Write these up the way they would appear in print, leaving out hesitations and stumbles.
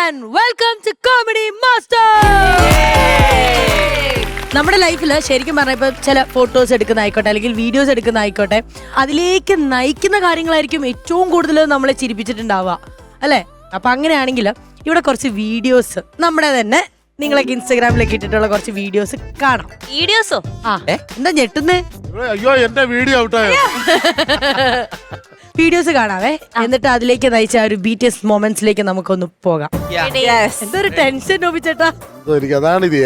and welcome to Comedy Master. നമ്മുടെ ലൈഫിൽ ശരിക്കും പറഞ്ഞാൽ ഇപ്പൊ ചില ഫോട്ടോസ് എടുക്കുന്ന ആയിക്കോട്ടെ അല്ലെങ്കിൽ വീഡിയോസ് എടുക്കുന്ന ആയിക്കോട്ടെ അതിലേക്ക് നയിക്കുന്ന കാര്യങ്ങളായിരിക്കും ഏറ്റവും കൂടുതൽ നമ്മളെ ചിരിപ്പിച്ചിട്ടുണ്ടാവുക അല്ലെ. അപ്പൊ അങ്ങനെയാണെങ്കിൽ ഇവിടെ കുറച്ച് വീഡിയോസ് നമ്മുടെ തന്നെ നിങ്ങളൊക്കെ ഇൻസ്റ്റാഗ്രാമിലേക്ക് ഇട്ടിട്ടുള്ള കുറച്ച് വീഡിയോസ് കാണാം. വീഡിയോസോ? എന്താ ഞെട്ടുന്നേ? അയ്യോ എന്റെ വീഡിയോ ഔട്ടായോ? വീഡിയോസ് കാണാവേ, എന്നിട്ട് അതിലേക്ക് നയിച്ച ഒരു BTS മൊമെന്റ്സിലേക്ക് നമുക്കൊന്ന് പോകാം. എന്തൊരു ടെൻഷൻ നോപ്പിച്ചേട്ടാ. അതാണ് ഇത്.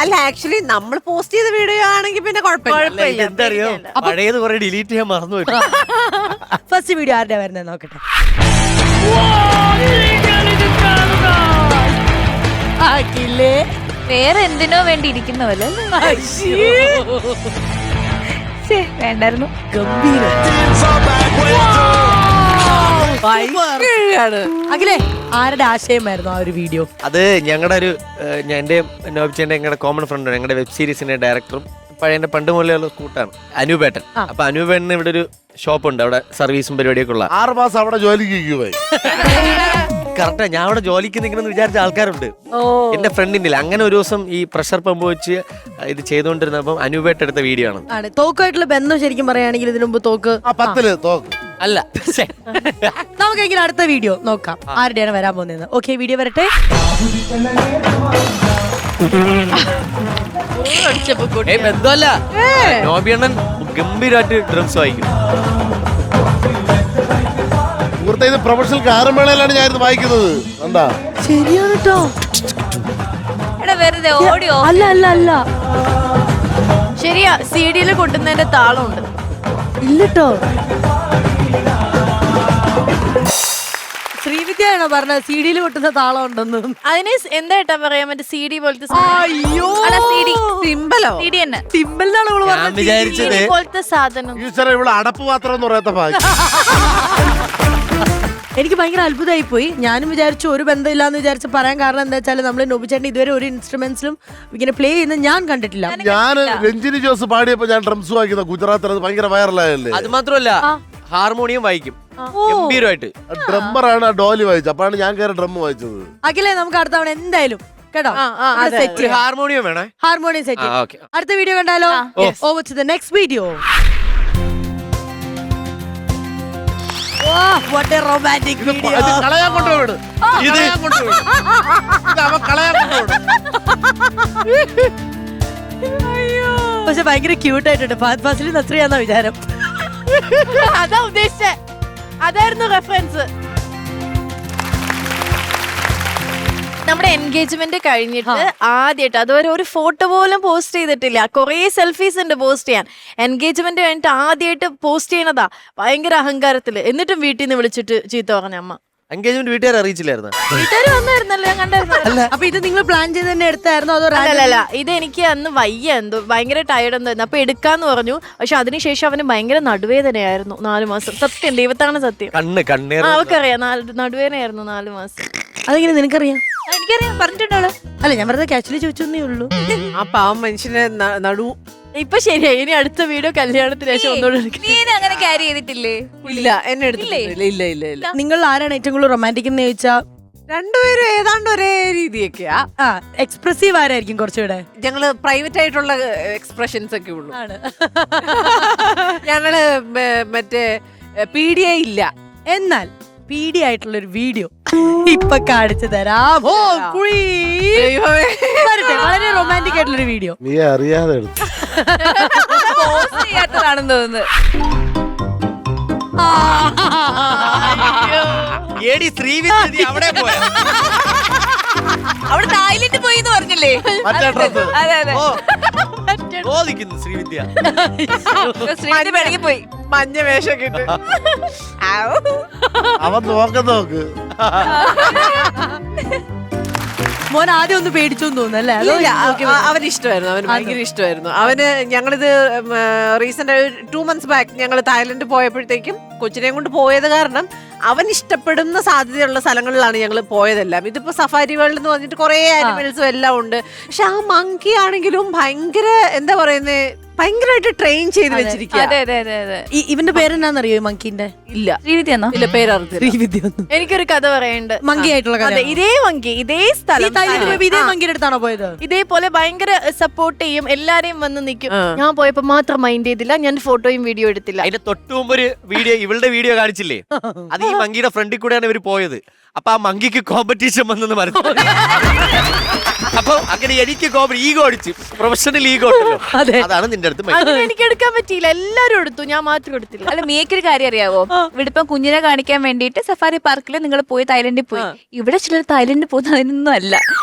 അല്ല ആക്ച്വലി നമ്മൾ പോസ്റ്റ് ചെയ്ത വീഡിയോ ആണെങ്കിൽ പിന്നെ കുഴപ്പമില്ല. എന്തറിയോ, പഴയത് കുറെ ഡിലീറ്റ് ചെയ്യാൻ മറന്നു. ഫസ്റ്റ് വീഡിയോ ആരുടെ വരുന്നത് നോക്കട്ടെ. വേറെ എന്തിനോ വേണ്ടി ഇരിക്കുന്ന പോലെ വേണ്ടായിരുന്നു. അഖിലേ, ആരുടെ ആശയമായിരുന്നു ആ ഒരു വീഡിയോ? അത് ഞങ്ങളുടെ ഒരു എന്റെ നോബിച്ചേന്റെ ഞങ്ങളുടെ കോമൺ ഫ്രണ്ട്, ഞങ്ങളുടെ വെബ് സീരീസിന്റെ ഡയറക്ടറും പഴയ പണ്ട് മുതലുള്ള കൂട്ടാണ് അനൂപേട്ടൻ. അപ്പൊ അനൂപേട്ടന് ഇവിടെ ഒരു ഷോപ്പ് ഉണ്ട്, അവിടെ സർവീസും പരിപാടിയൊക്കെ ഉള്ള. 6 മാസം അവിടെ ജോലിക്ക് കറക്റ്റാ, ഞാൻ അവിടെ ജോലിക്ക് നിൽക്കണമെന്ന് വിചാരിച്ച ആൾക്കാരുണ്ട് എന്റെ ഫ്രണ്ടിന്റെ. അങ്ങനെ ഒരു ദിവസം ഈ പ്രഷർ പമ്പ് വെച്ച് ഇത് ചെയ്തുകൊണ്ടിരുന്നപ്പം അനൂപേട്ട എടുത്ത വീഡിയോ ആണ്. തോക്കുമായിട്ടുള്ള ബന്ധം ശരിക്കും പറയുകയാണെങ്കിൽ ഇതിനു മുമ്പ് തോക്ക് 10 തോക്ക് അല്ല. നമുക്കെങ്കിലും അടുത്ത വീഡിയോ നോക്കാം, ആരുടെയാണ് വരാൻ പോകുന്നത്. ഓക്കെ, വീഡിയോ വരട്ടെ. ബന്ധമല്ല, നോബിയണ്ണൻ ഗംഭീരമായിട്ട് ഡ്രംസ് വായിക്കും. ഇത് പ്രൊഫഷണൽ ഗാനമേളയിലാണ് ഞാൻ ഇത് വായിക്കുന്നത്. എന്താ ശരിയാണ് കേട്ടോ. വെറുതെ ഓഡിയോ അല്ല അല്ല അല്ല, ശരിയാ, CD-യിൽ കൊട്ടുന്നതിന്റെ താളമുണ്ട്. ഇല്ലട്ടോ. ശ്രീവിദ്യയാണോ പറഞ്ഞത് CD-യിൽ കൊട്ടുന്ന താളം ഉണ്ടെന്ന്? അതിന് എന്താ പറയാ, മറ്റേ CD പോലത്തെ അയ്യോ, സിമ്പലോ? CD തന്നെ. സിമ്പിളിനാണ് അവള് ഞാൻ പറഞ്ഞത്. വിചാരിച്ചത് പോലത്തെ സാധനം. ഈശ്വര, ഇവിടെ അടപ്പ് പാത്രം എന്ന് പറയാത്ത ഭാഗ്യം. എനിക്ക് ഭയങ്കര അത്ഭുതമായി പോയി. ഞാനും വിചാരിച്ചു ഒരു ബന്ധമില്ലാന്ന് വിചാരിച്ച് പറയാൻ കാരണം എന്താ വെച്ചാൽ നമ്മള് നോബിച്ചേട്ടൻ ഇതുവരെ ഒരു ഇൻസ്ട്രുമെന്റ്സിലും ഇങ്ങനെ പ്ലേ ചെയ്യുന്നത് ഞാൻ കണ്ടിട്ടില്ല. ഞാൻ രഞ്ജിനി ജോസ് പാടിയപ്പോ ഞാൻ ഡ്രംസ് വായിക്കുന്ന ഗുജറാത്തിൽ അത് ഭയങ്കര വൈറലായല്ലേ. അത് മാത്രമല്ല, ഹാർമോണിയം വായിക്കും ഗംഭീരമായിട്ട്. ഡ്രമ്മറാണ് ആ ഡോലി വായിച്ചത്. അപ്പാണ് ഞാൻ കയറി ഡ്രം വായിച്ചത്. അഖിലേ, നമുക്ക് അടുത്ത തവണ എന്തായാലും കേട്ടോ ഹാർമോണിയം വേണേ, ഹാർമോണിയം സെറ്റ്. ഓക്കെ, അടുത്ത വീഡിയോ കണ്ടാലോ? Over to the next video. What a romantic video. ഇത് കളയാൻ കൊണ്ടുപോയിട്. ഇത് അവൻ കളയാൻ കൊണ്ടുപോയിട്. പക്ഷെ ഭയങ്കര ക്യൂട്ട് ആയിട്ടുണ്ട്. ഫഹദ് ഫാസിൽ നസ്രിയാന്ന വിചാരം. അതാ ഉദ്ദേശിച്ചേ, അതായിരുന്നു റെഫറൻസ്. നമ്മുടെ എൻഗേജ്മെന്റ് കഴിഞ്ഞിട്ട് ആദ്യമായിട്ട് അതുവരെ ഒരു ഫോട്ടോ പോലും പോസ്റ്റ് ചെയ്തിട്ടില്ല. കുറേ സെൽഫീസ് ഉണ്ട് പോസ്റ്റ് ചെയ്യാൻ. എൻഗേജ്മെന്റ് കഴിഞ്ഞിട്ട് ആദ്യമായിട്ട് പോസ്റ്റ് ചെയ്യണതാ, ഭയങ്കര അഹങ്കാരത്തില്. എന്നിട്ടും വീട്ടിൽ നിന്ന് വിളിച്ചിട്ട് ചീത്ത പറഞ്ഞ അമ്മ. എൻഗേജ്മെന്റ് വീട്ടുകാരെ അറിയിച്ചില്ലായിരുന്നു. വീട്ടുകാർ വന്നായിരുന്നല്ലോ, ഞാൻ കണ്ടായിരുന്നു. അപ്പൊ ഇത് നിങ്ങൾ പ്ലാൻ ചെയ്ത് തന്നെ എടുത്തായിരുന്നോ അതോ? അല്ല, ഇത് എനിക്ക് അന്ന് വയ്യ, എന്തോ ഭയങ്കര ടയർഡ് എന്തായിരുന്നു. അപ്പൊ എടുക്കാന്ന് പറഞ്ഞു. പക്ഷെ അതിനുശേഷം അവന് ഭയങ്കര നടുവേദനയായിരുന്നു 4 മാസം. സത്യം, ദൈവത്താണ് സത്യം. കണ്ണീർ അവക്കറിയാം, നടുവേദനയായിരുന്നു 4 മാസം. അതെങ്ങനെ നിനക്കറിയാം? എനിക്കറിയാം, പറഞ്ഞിട്ടുണ്ടോ? അല്ല, ഞാൻ വെറുതെ കാഷ്വലി ചോദിച്ചേ ഉള്ളൂ. ആ പാവം മനുഷ്യനെ നടു ഇപ്പൊ ശരിയായി. ഇനി അടുത്ത വീഡിയോ കല്യാണത്തിന് ശേഷം ഒന്നുകൂടെ നീ അങ്ങനെ ക്യാരി ചെയ്തിട്ടില്ലേ? ഇല്ല, എന്നെ എടുത്തിട്ടില്ല. ഇല്ല. നിങ്ങൾ ആരാണ് ഏറ്റവും കൂടുതൽ റൊമാൻറ്റിക് എന്ന് ചോദിച്ചാൽ രണ്ടുപേരും ഏതാണ്ട് ഒരേ രീതിയൊക്കെയാ. എക്സ്പ്രസീവ് ആരായിരിക്കും കുറച്ചുകൂടെ? ഞങ്ങള് പ്രൈവറ്റ് ആയിട്ടുള്ള എക്സ്പ്രഷൻസ് ഒക്കെ ഉള്ളു. ഞങ്ങള് മറ്റേ PDA ഇല്ല. എന്നാൽ PD ആയിട്ടുള്ള ഒരു വീഡിയോ ഇപ്പൊ കാണിച്ചു തരാം. വളരെ റൊമാൻറ്റിക് ആയിട്ടുള്ള ഒരു വീഡിയോ. നീ അറിയാതെ എടുത്തു. പോസ്റ്റ് ചെയ്യാത്തതാണെന്ന് തോന്നുന്നത്. അവിടെ തായ്ലൻഡ് പോയി എന്ന് പറഞ്ഞില്ലേ? മറ്റേ ഡ്രസ്. അതെ. ശ്രീവിദ്യ ശ്രീവിദ്യ പിണങ്ങി പോയി. മഞ്ഞ വേഷം കിട്ടും. അവൻ നോക്ക്. മോൻ ആദ്യം ഒന്ന് പേടിച്ചോന്ന് തോന്നുന്നല്ലേ? അവന് ഇഷ്ടമായിരുന്നു, അവന് ഭയങ്കര ഇഷ്ടമായിരുന്നു. അവന് ഞങ്ങളിത് റീസെന്റ് 2 months ബാക്ക് ഞങ്ങൾ തായ്ലൻഡ് പോയപ്പോഴത്തേക്കും കൊച്ചിനെയും കൊണ്ട് പോയത് കാരണം അവൻ ഇഷ്ടപ്പെടുന്ന സാധ്യതയുള്ള സ്ഥലങ്ങളിലാണ് ഞങ്ങൾ പോയതെല്ലാം. ഇതിപ്പോ സഫാരി വേൾഡ് എന്ന് പറഞ്ഞിട്ട് കുറെ ആനിമൽസും എല്ലാം ഉണ്ട്. പക്ഷെ ആ മങ്കി ആണെങ്കിലും ഭയങ്കര എന്താ പറയുന്നത്, ഭയങ്കരമായിട്ട് ട്രെയിൻ ചെയ്ത് വെച്ചിരിക്കുക. അതെ അതെ അതെ അതെ. ഇവന്റെ പേരെന്നാന്നറിയോ ഈ മങ്കിന്റെ? ഇല്ല ശ്രീവിദ്യ എന്നോ? ഇല്ല, പേരറിഞ്ഞില്ല. ശ്രീവിദ്യ ഒന്നും. എനിക്കൊരു കഥ പറയാനുണ്ട്. മങ്കി ആയിട്ടുള്ള കഥ. അതെ, ഇതേ മങ്കി, ഇതേ സ്ഥലം, ഇതേ മങ്കിയുടെ അടുത്താണോ പോയത്? ഇതേപോലെ ഭയങ്കര സപ്പോർട്ട് ചെയ്യും, എല്ലാരെയും വന്ന് നിൽക്കും. ഞാൻ പോയപ്പോ മാത്രം മൈൻഡ് ചെയ്തില്ല, ഞാൻ ഫോട്ടോയും വീഡിയോ എടുത്തില്ല. അതിന്റെ തൊട്ടു മുമ്പ് ഒരു വീഡിയോ, ഇവളുടെ വീഡിയോ കാണിച്ചില്ലേ, അത് ഈ മങ്കിയുടെ ഫ്രണ്ടിൽ കൂടെയാണ് ഇവര് പോയത്. അപ്പൊ ആ മങ്കിക്ക് കോമ്പറ്റീഷൻ വന്നെന്ന് പറഞ്ഞു. അപ്പൊ അങ്ങനെ എനിക്ക് ഈഗോ അടിച്ചു, പ്രൊഫഷണൽ ഈഗോ ഉണ്ടല്ലോ, അതാണ് നിന്റെ അടുത്ത് മൈക്ക്. അങ്ങനെ എനിക്ക് എടുക്കാൻ പറ്റിയില്ല, എല്ലാരും എടുത്തു, ഞാൻ മാത്രം എടുത്തില്ല. അല്ല, മിയക്കൊരു കാര്യം അറിയാവോ? ഇവിടെ ഇപ്പം കുഞ്ഞിനെ കാണിക്കാൻ വേണ്ടിയിട്ട് സഫാരി പാർക്കിൽ നിങ്ങൾ പോയി തായ്ലൻഡിൽ പോയി. ഇവിടെ ചിലർ തായ്ലൻഡിൽ പോകുന്ന അതിനൊന്നും അല്ല.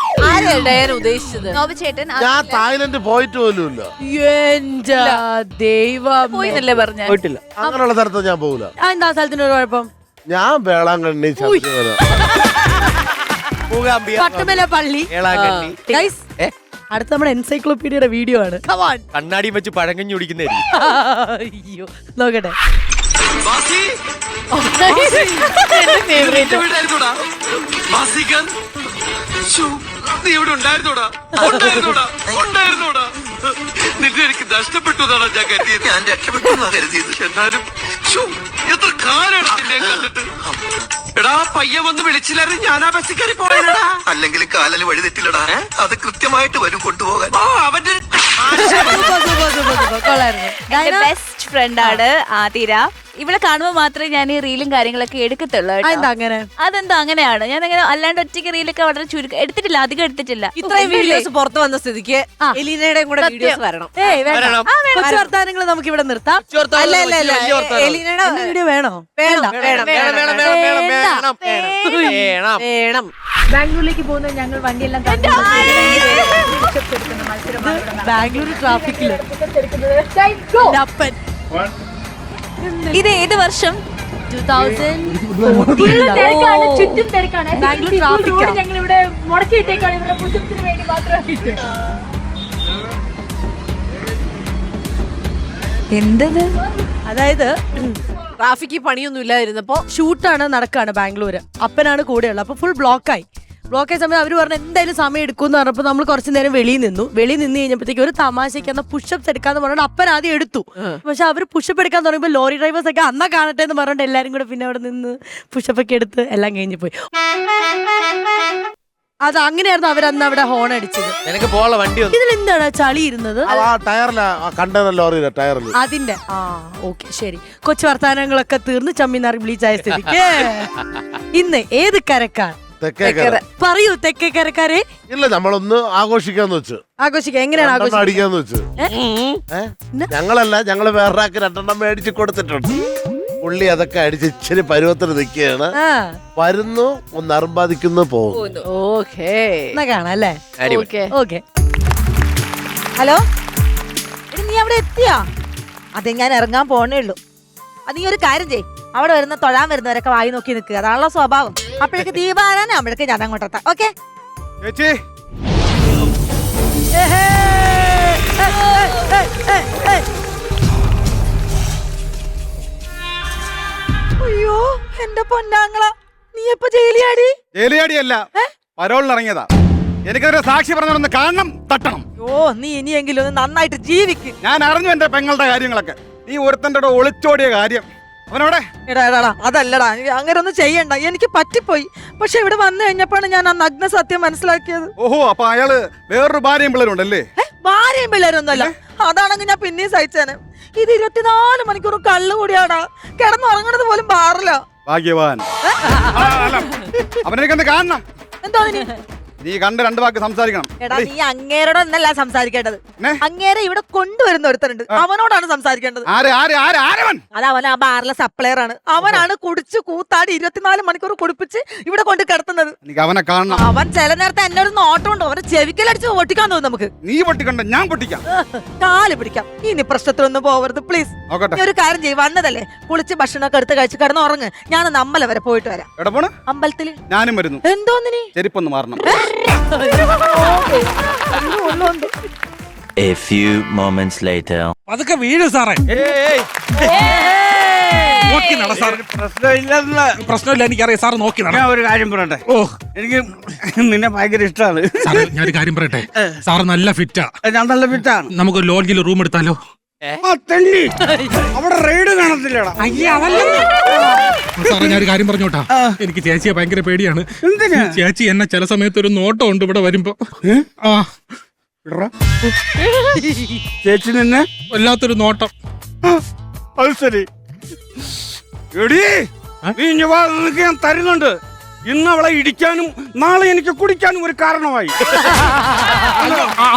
ആരെയാണ് ഞാൻ ഉദ്ദേശിച്ചത്? ചേട്ടൻ ഞാൻ തായ്ലൻഡ് പോയിട്ട് പോലുമില്ല. എന്റെ ദൈവം. പോയിന്നല്ലേ പറഞ്ഞ? പോയിട്ടില്ല. അങ്ങനെയുള്ള സ്ഥലത്ത് ഞാൻ പോകില്ല. എന്താ സ്ഥലത്തിന് ഒരു കുഴപ്പം? ഞാൻ വേളാങ്കണ്ണി, ശബരിമല. മൂകാംബിക, പട്ടുമല പള്ളി. വേളാങ്കണ്ണി. Guys, അടുത്ത നമ്മുടെ എൻസൈക്ലോപീഡിയയുടെ വീഡിയോ ആണ്. Come on. കണ്ണാടി വെച്ച് പഴങ്കഞ്ഞു കുടിക്കുന്നതായിരിക്കും. അയ്യോ, നോക്കട്ടെ. നീ ഇവിടെ ഉണ്ടായിരുന്നോടാ? നിന്നെ എനിക്ക് നഷ്ടപ്പെട്ടതാണ് ഞാൻ കരുതിയത്. ഞാൻ രക്ഷപ്പെട്ടു കരുതിയത്. എന്നാലും എത്ര കാലാണ് നിന്നെ കണ്ടിട്ട്. എടാ, പയ്യ വന്ന് വിളിച്ചില്ലായിരുന്നു, ഞാൻ ആ ബസ്സിൽ കയറി പോയടാ. അല്ലെങ്കിൽ കാലിൽ വഴി തെറ്റില്ലടാ, അത് കൃത്യമായിട്ട് വരും കൊണ്ടുപോകാൻ. അവന്റെ കൊള്ളായിരുന്നു. എന്റെ ബെസ്റ്റ് ഫ്രണ്ടാണ് ആതിര. ഇവിടെ കാണുമ്പോൾ മാത്രമേ ഞാൻ ഈ റീലും കാര്യങ്ങളൊക്കെ എടുക്കത്തുള്ളൂ കേട്ടോ. എന്താ അങ്ങനെ? അതെന്തോ അങ്ങനെയാണ്. ഞാൻ അങ്ങനെ അല്ലാണ്ട് ഒറ്റയ്ക്ക് റീലൊക്കെ വളരെ ചുരുക്കം എടുത്തിട്ടില്ല, അധികം എടുത്തിട്ടില്ല. ഇത്രയും വീഡിയോസ് പുറത്തു വന്ന സ്ഥിതിക്ക് എലീനയുടെയും കൂടെ വീഡിയോസ് വരണം. ഏയ് വേണ്ട. വരണം. കൊച്ചു വർത്താനങ്ങൾ നമുക്ക് ഇവിടെ നിർത്താം. അല്ല അല്ല അല്ല, എലീനയുടെ വീഡിയോ വേണോ? വേണം വേണം വേണം, വേണം, വേണം, വേണം, വേണം, വേണം. വേണം. ബാംഗ്ലൂരിലേക്ക് പോകുന്ന ഞങ്ങൾ വണ്ടിയെല്ലാം ബാംഗ്ലൂർ ട്രാഫിക്കില് അപ്പൻ ഇത് ഏത് വർഷം? 2014. ചുറ്റും തിരക്കാണ്. ബാംഗ്ലൂർ ട്രാഫിക്കാ. ഞങ്ങൾ ഇവിടെ മുടക്കിയിട്ടേക്കാണ് ഇവിടെ പുസ്തകത്തിന് വേണ്ടി മാത്രമായിട്ട്. എന്തത്? അതായത് ട്രാഫിക്ക് പണിയൊന്നും ഇല്ലാതിരുന്നപ്പോ ഷൂട്ടാണ് നടക്കാണ് ബാംഗ്ലൂര്. അപ്പനാണ് കൂടെയുള്ളത്. അപ്പൊ ഫുൾ ബ്ലോക്കായി സമയം അവർ പറഞ്ഞു എന്തായാലും സമയം എടുക്കുമെന്ന് പറഞ്ഞപ്പോൾ നമ്മൾ കുറച്ചു നേരം വെളിയിൽ നിന്ന് കഴിഞ്ഞപ്പോഴത്തേക്ക് ഒരു തമാശയ്ക്ക് എന്നാൽ പുഷപ്സ് എടുക്കാന്ന് പറഞ്ഞിട്ട് അപ്പൻ ആദ്യം എടുത്തു. പക്ഷെ അവർ പുഷപ്പ് എടുക്കാൻ തുടങ്ങിയപ്പോൾ ലോറി ഡ്രൈവേഴ്സ് ഒക്കെ അന്നാ കാണട്ടെ എന്ന് പറഞ്ഞിട്ട് എല്ലാരും കൂടെ പിന്നെ അവിടെ നിന്ന് പുഷപ്പ് ഒക്കെ എടുത്ത് എല്ലാം കഴിഞ്ഞു പോയി. അത് അങ്ങനെയായിരുന്നു അവരന്ന് അവിടെ ഹോൺ അടിച്ചത്. നിനക്ക് പോകാനുള്ള വണ്ടി വന്നു. ഇതിലെന്താണ് ചളി ഇരുന്നത്? ആ ടയറില, കണ്ടെയ്നർ ലോറിയിലെ ടയറിൽ. അതിന്റെ ഓക്കെ ശരി. കൊച്ചു വർത്താനങ്ങളൊക്കെ തീർന്ന് ചമ്മിനാറി ബ്ലീച്ചായ സ്ഥിതിക്ക് ഇന്ന് ഏത് കരക്കാണ്? തെക്കേക്കര. പറയൂ തെക്കേക്കരക്കാരെ. ഇല്ല, നമ്മളൊന്ന് ആഘോഷിക്കാന്ന് വെച്ച്. ആഘോഷിക്കാം. എങ്ങനെയാണ് ആഘോഷിക്കുക? അടിക്കാന്ന് വെച്ച്. ഞങ്ങളല്ല, ഞങ്ങള് വേറൊരാൾക്ക് 2 മേടിച്ച് കൊടുത്തിട്ടുണ്ട്. പുള്ളി അതൊക്കെ അടിച്ച് ഇച്ചിരി പരുവത്തിന് നിൽക്കുകയാണ്. വരുന്നു, ഒന്ന് അർമ്പാദിക്കുന്നു, പോകുന്നു. ഓക്കേ, എന്നാ കാണാം അല്ലേ? Okay okay. ഹലോ, നീ അവിടെ എത്തിയാ? അതെ, ഞാൻ ഇറങ്ങാൻ പോണേ ഉള്ളൂ. അത് നീ ഒരു കാര്യം ചെയ്, അവിടെ വരുന്ന തൊഴാൻ വരുന്നവരൊക്കെ വായി നോക്കി നിൽക്കുക, അതാണല്ലോ സ്വഭാവം. അപ്പോഴേക്ക് ദീപാരാധന അപ്പോഴേക്ക് ഞാൻ അങ്ങോട്ടെത്താം. ഓക്കെ ചേച്ചി, അയ്യോ എന്റെ പൊന്നാങ്ങള, നീ എപ്പോ ജയിലിയാടി? ജയിലിയാടിയല്ല, പരോളിനിറങ്ങിയതാ. എനിക്കതിന്റെ സാക്ഷി പറഞ്ഞൊന്ന് കാണണം, തട്ടണം. ഓ, നീ ഇനിയെങ്കിലും ഒന്ന് നന്നായിട്ട് ജീവിക്ക്. ഞാൻ അറിഞ്ഞു എന്റെ പെങ്ങളുടെ കാര്യങ്ങളൊക്കെ. നീ ഒരുത്തന്റെ കൂടെ ഒളിച്ചോടിയ കാര്യം അവനവിടെ. എടാ അതല്ലടാ, അങ്ങനെ ഒന്നും ചെയ്യണ്ട, എനിക്ക് പറ്റിപ്പോയി. പക്ഷെ ഇവിടെ വന്നു കഴിഞ്ഞപ്പോഴാണ് ഞാൻ ആ നഗ്ന സത്യം മനസ്സിലാക്കിയത്. ഓഹോ, അപ്പൊ അയാള് വേറൊരു ഭാര്യയും പിള്ളേരുണ്ടല്ലേ? ഭാര്യയും പിള്ളേരൊന്നുമല്ല. അതാണെങ്കിൽ ഞാൻ പിന്നെയും സഹിച്ചേനെ. ഇത് 24 മണിക്കൂർ കള്ളു കൂടിയാടാ, കിടന്നുറങ്ങണത് പോലും ബാറില്ല. ഭാഗ്യവാൻ. അവനെനിക്കൊന്ന് കാണണം. എന്തോ നീ കണ്ട് 2 വാക്ക് സംസാരിക്കണം. എടാ, നീ അങ്ങേരോട് ഒന്നല്ല സംസാരിക്കേണ്ടത്. പിന്നെ? അങ്ങേരെ ഇവിടെ കൊണ്ടുവരുന്ന ഒരുത്തനുണ്ട്, അവനോടാണ് സംസാരിക്കേണ്ടത്. ആരവൻ? അത് അവൻ ആ ബാറിലെ സപ്ലയർ ആണ്. അവനാണ് കുടിച്ച് കൂത്താടി 24 മണിക്കൂർ കുടിപ്പിച്ച് ഇവിടെ കൊണ്ട് കിടത്തുന്നത്. എനിക്ക് അവനെ കാണണം. അവൻ ചില നേരത്തെ എന്നോട് നോട്ടം ഉണ്ടോ, അവനെ ചെവിക്കലടിച്ച് പൊട്ടിക്കാൻ തോന്നും നമുക്ക്. നീ പൊട്ടിക്കണ്ട, ഞാൻ പൊട്ടിക്കാം. കാല് പിടിക്കാം. ഇനി പ്രശ്നത്തിലൊന്നും പോവരുത് പ്ലീസ്. നോക്കട്ടെ. നീ ഒരു കാര്യം ചെയ്യും, വന്നതല്ലേ, കുളിച്ച് ഭക്ഷണമൊക്കെ എടുത്ത് കഴിച്ച് കിടന്ന് ഉറങ്ങ്. ഞാനൊന്ന് അമ്പലം വരെ പോയിട്ട് വരാം. എവിടെ പോണ്? അമ്പലത്തില്. ഞാനും വരുന്നു. എന്തോന്നിനി? ചെരിപ്പൊന്ന് മാറണം. A few moments later. അതൊക്കെ വീട് സാറേ. നോക്കി നട സാർ. പ്രശ്നമില്ല, എനിക്കറിയാം സാർ. നോക്കി നട. ഒരു കാര്യം പറയട്ടെ. ഓ, എനിക്ക് നിന്നെ ഭയങ്കര ഇഷ്ടമാണ്. സാറേ ഞാനൊരു കാര്യം പറയട്ടെ. സാറ് നല്ല ഫിറ്റാ. ഞാൻ നല്ല ഫിറ്റാണ്. നമുക്ക് ലോഡ്ജിൽ റൂം എടുത്താലോ? ആ തെണ്ടി അവിടെ റെയ്ഡ് കാണത്തില്ലടാ. അയ്യേ അതല്ല സാറേ, ഞാൻ ഒരു കാര്യം പറഞ്ഞോട്ടാ. എനിക്ക് ചേച്ചിയെ ഭയങ്കര പേടിയാണ്. എന്തിനാ? ചേച്ചി എന്നെ ചില സമയത്ത് ഒരു നോട്ടം ഉണ്ട് ഇവിടെ വരുമ്പോ. ആ ഇടറാ. ചേച്ചി നിന്നെ വല്ലാത്തൊരു നോട്ടം. അത് ശരി. എടീ നീ ഇഞ്ഞ് വാ, നിനക്ക് ഞാൻ തരുന്നുണ്ട്. ഇന്ന് അവളെ ഇടിക്കാനും നാളെ എനിക്ക് കുടിക്കാനും ഒരു കാരണമായി.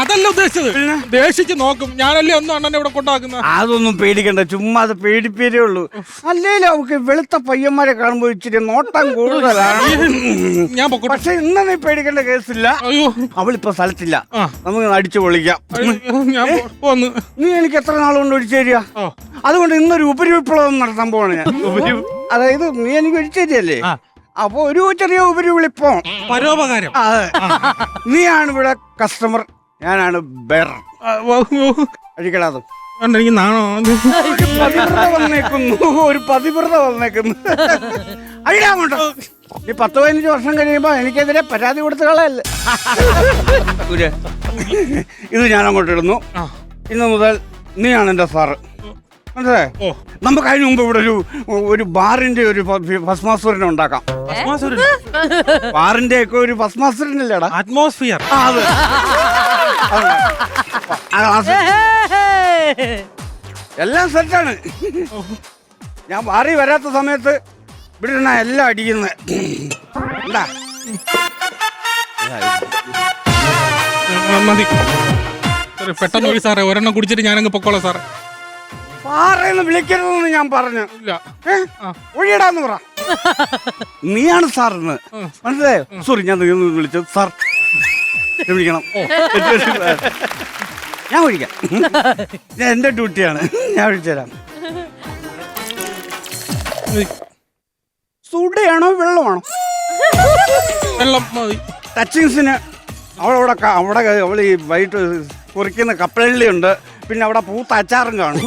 അതല്ല ഉദ്ദേശിച്ചത്. ദേഷിച്ച് നോക്കും. ഞാനല്ലേ ഒന്നും അണ്ണനെ ഇവിടെ കൊണ്ടാക്കുന്ന. അതൊന്നും പേടിക്കണ്ട, ചുമ്മാ അത് പേടിപ്പേരേ ഉള്ളൂ. അല്ലേലും അവക്ക് വെളുത്ത പയ്യന്മാരെ കാണുമ്പോ ഇച്ചിരി നോട്ടം കൂടുതലാണ്. ഞാൻ പൊക്കോട്ടെ. പക്ഷെ ഇന്ന് നീ പേടിക്കേണ്ട കേസില്ല. അയ്യോ അവളിപ്പോ സ്ഥലത്തില്ല, നമുക്ക് അടിച്ചു പൊളിക്കാം. ഞാൻ പോന്ന്. നീ എനിക്ക് എത്ര നാളുകൊണ്ട് ഒഴിച്ചു തരിക? അതുകൊണ്ട് ഇന്നൊരു ഉപരിവിപ്ലവം നടത്താൻ പോവാണ് ഞാൻ. അതായത് നീ എനിക്ക് ഒഴിച്ചു തരികയല്ലേ, അപ്പൊ ഒരു ചെറിയ ഉപരിവിളിപ്പം പരോപകാരം. നീയാണ് ഇവിടെ കസ്റ്റമർ, ഞാനാണ് ബെയർ. അഴിക്കടാത്. എനിക്ക് നാണോ? പതിവ്രത വന്നേക്കുന്നു, ഒരു പതിവ്രത വന്നേക്കുന്നു. അഴിയാമുണ്ടോ? ഈ 10-15 വർഷം കഴിയുമ്പോ എനിക്കെതിരെ പരാതി കൊടുത്ത കളയല്ലേ. ഇത് ഞാൻ അങ്ങോട്ട് ഇടുന്നു. ഇന്ന് മുതൽ നീയാണ് എന്റെ സാറ്, മനസ്സിലായോ? നമുക്ക് അതിന് മുമ്പ് ഇവിടെ ഒരു ബാറിന്റെ ഒരു ഭസ്മാസുരനെ ഉണ്ടാക്കാം. ബാറിന്റെ ഒക്കെ ഒരു ഭസ്മാസുരനല്ലേടാ? അറ്റ്മോസ്ഫിയർ. എല്ലാം സെറ്റാണ്. ഞാൻ ബാറി വരാത്ത സമയത്ത് ഇവിടെ ഇരുന്നാ എല്ലാം അടിക്കുന്നത്. മതി പെട്ടെന്ന് പോയി സാറേ, ഒരെണ്ണം കുടിച്ചിട്ട് ഞാനങ്ങ് പൊക്കോളാം സാറേ. സാറേന്ന് വിളിക്കരുതെന്ന് ഞാൻ പറഞ്ഞു. ഇല്ല. ഒഴിയിടാന്ന് പറ. നീയാണ് സാറെന്ന് മനസ്സിലായോ? സോറി, ഞാൻ വിളിച്ചത് സാർ വിളിക്കണം. ഞാൻ വിളിക്കാം, ഞാൻ എന്റെ ഡ്യൂട്ടിയാണ്, ഞാൻ വിളിച്ചുതരാം. സൂഡയാണോ വെള്ളമാണോ? വെള്ളം മതി. ടച്ചിങ്സിന് അവിടെ അവൾ ഈ വൈകിട്ട് കുറിക്കുന്ന കപ്പലള്ളിയുണ്ട്, പിന്നെ അവിടെ പൂത്ത അച്ചാറും കാണും,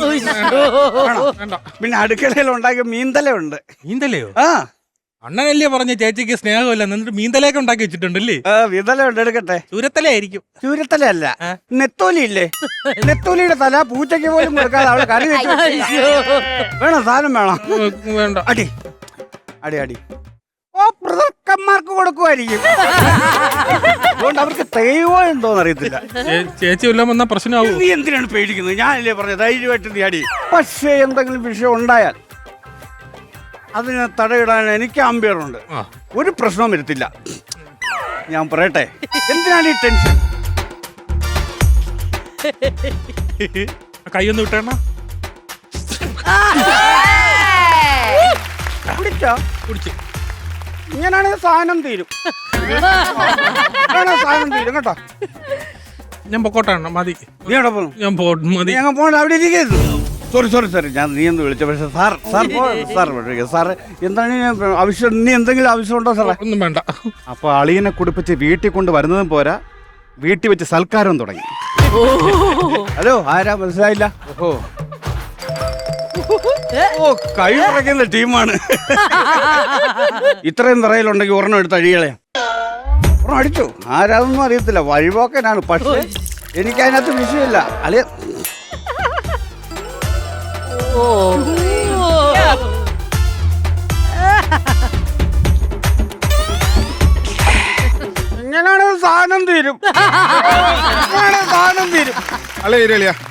പിന്നെ അടുക്കളയിൽ ഉണ്ടാക്കിയ മീന്തലുണ്ട്. മീന്തലയോ? ആ അണ്ണനല്ലേ പറഞ്ഞ ചേച്ചിക്ക് സ്നേഹമില്ല, എന്നിട്ട് മീന്തലയൊക്കെ ഉണ്ടാക്കി വെച്ചിട്ടുണ്ടല്ലേ? വിതലുണ്ട്, എടുക്കട്ടെ. ചൂരത്തലയായിരിക്കും. ചൂരത്തലല്ല, നെത്തോലി ഇല്ലേ? നെത്തോലിയുടെ തല പൂച്ചയ്ക്ക് പോലും കൊടുക്കാതെ അവള് കറി വെച്ച്. വേണം, സാധനം വേണം. വേണ്ട. അടി അടി അടി. ഓ, പ്രതർക്കന്മാർക്ക് കൊടുക്കുമായിരിക്കും, അതുകൊണ്ട് അവർക്ക് തെയ്യോ എന്തോന്ന് അറിയത്തില്ല. ചേച്ചി വല്ലതും വന്നാ പ്രശ്നമാവും. നീ എന്തിനാണ് പേടിക്കുന്നത്? ഞാനല്ലേ പറഞ്ഞത് ധൈര്യമായിട്ട് നീ അടി. പക്ഷേ എന്തെങ്കിലും വിഷയം ഉണ്ടായാൽ അതിനെ തടയിടാൻ എനിക്ക് അമ്പയറുണ്ട്, ഒരു പ്രശ്നവും വരുത്തില്ല. ഞാൻ പറയട്ടെ, എന്തിനാണ് ഈ ടെൻഷൻ? കൈയൊന്ന് വിട്ടേണ. കുടിച്ചു ഇങ്ങനാണെങ്കിൽ സാധനം തീരും. സാധനം തീരും കേട്ടോ. ഞാൻ പൊക്കോട്ടെ, മതി. നീ എവിടെ പോകുന്നു? ഞാൻ മതി. ഞങ്ങൾ പോകണ്ട, അവിടെ ഇരിക്കരുത്. സോറി, ഞാൻ നീ എന്ന് വിളിച്ച. പക്ഷെ സാർ എന്താണ് ആവശ്യം? നീ എന്തെങ്കിലും ആവശ്യമുണ്ടോ സാറേ? ഒന്നും വേണ്ട. അപ്പൊ അളിയനെ കുടിപ്പിച്ച് വീട്ടിൽ കൊണ്ട് വരുന്നതും പോരാ, വീട്ടിൽ വെച്ച് സൽക്കാരം തുടങ്ങി. ഹലോ, ആരാ? മനസ്സിലായില്ല. ഓ, കൈ പറയുന്ന ടീമാണ്. ഇത്രയും വിറയിലുണ്ടെങ്കിൽ ഒരെണ്ണം എടുത്ത് അഴികളെ. ഒരെണ്ണം അടിച്ചു. ആരാതൊന്നും അറിയത്തില്ല, വഴിപോക്കനാണ്. പക്ഷേ എനിക്ക് അതിനകത്ത് വിഷയമില്ല. അളിയ ഇങ്ങനെയാണ് സാധനം തീരും. സാധനം തീരും.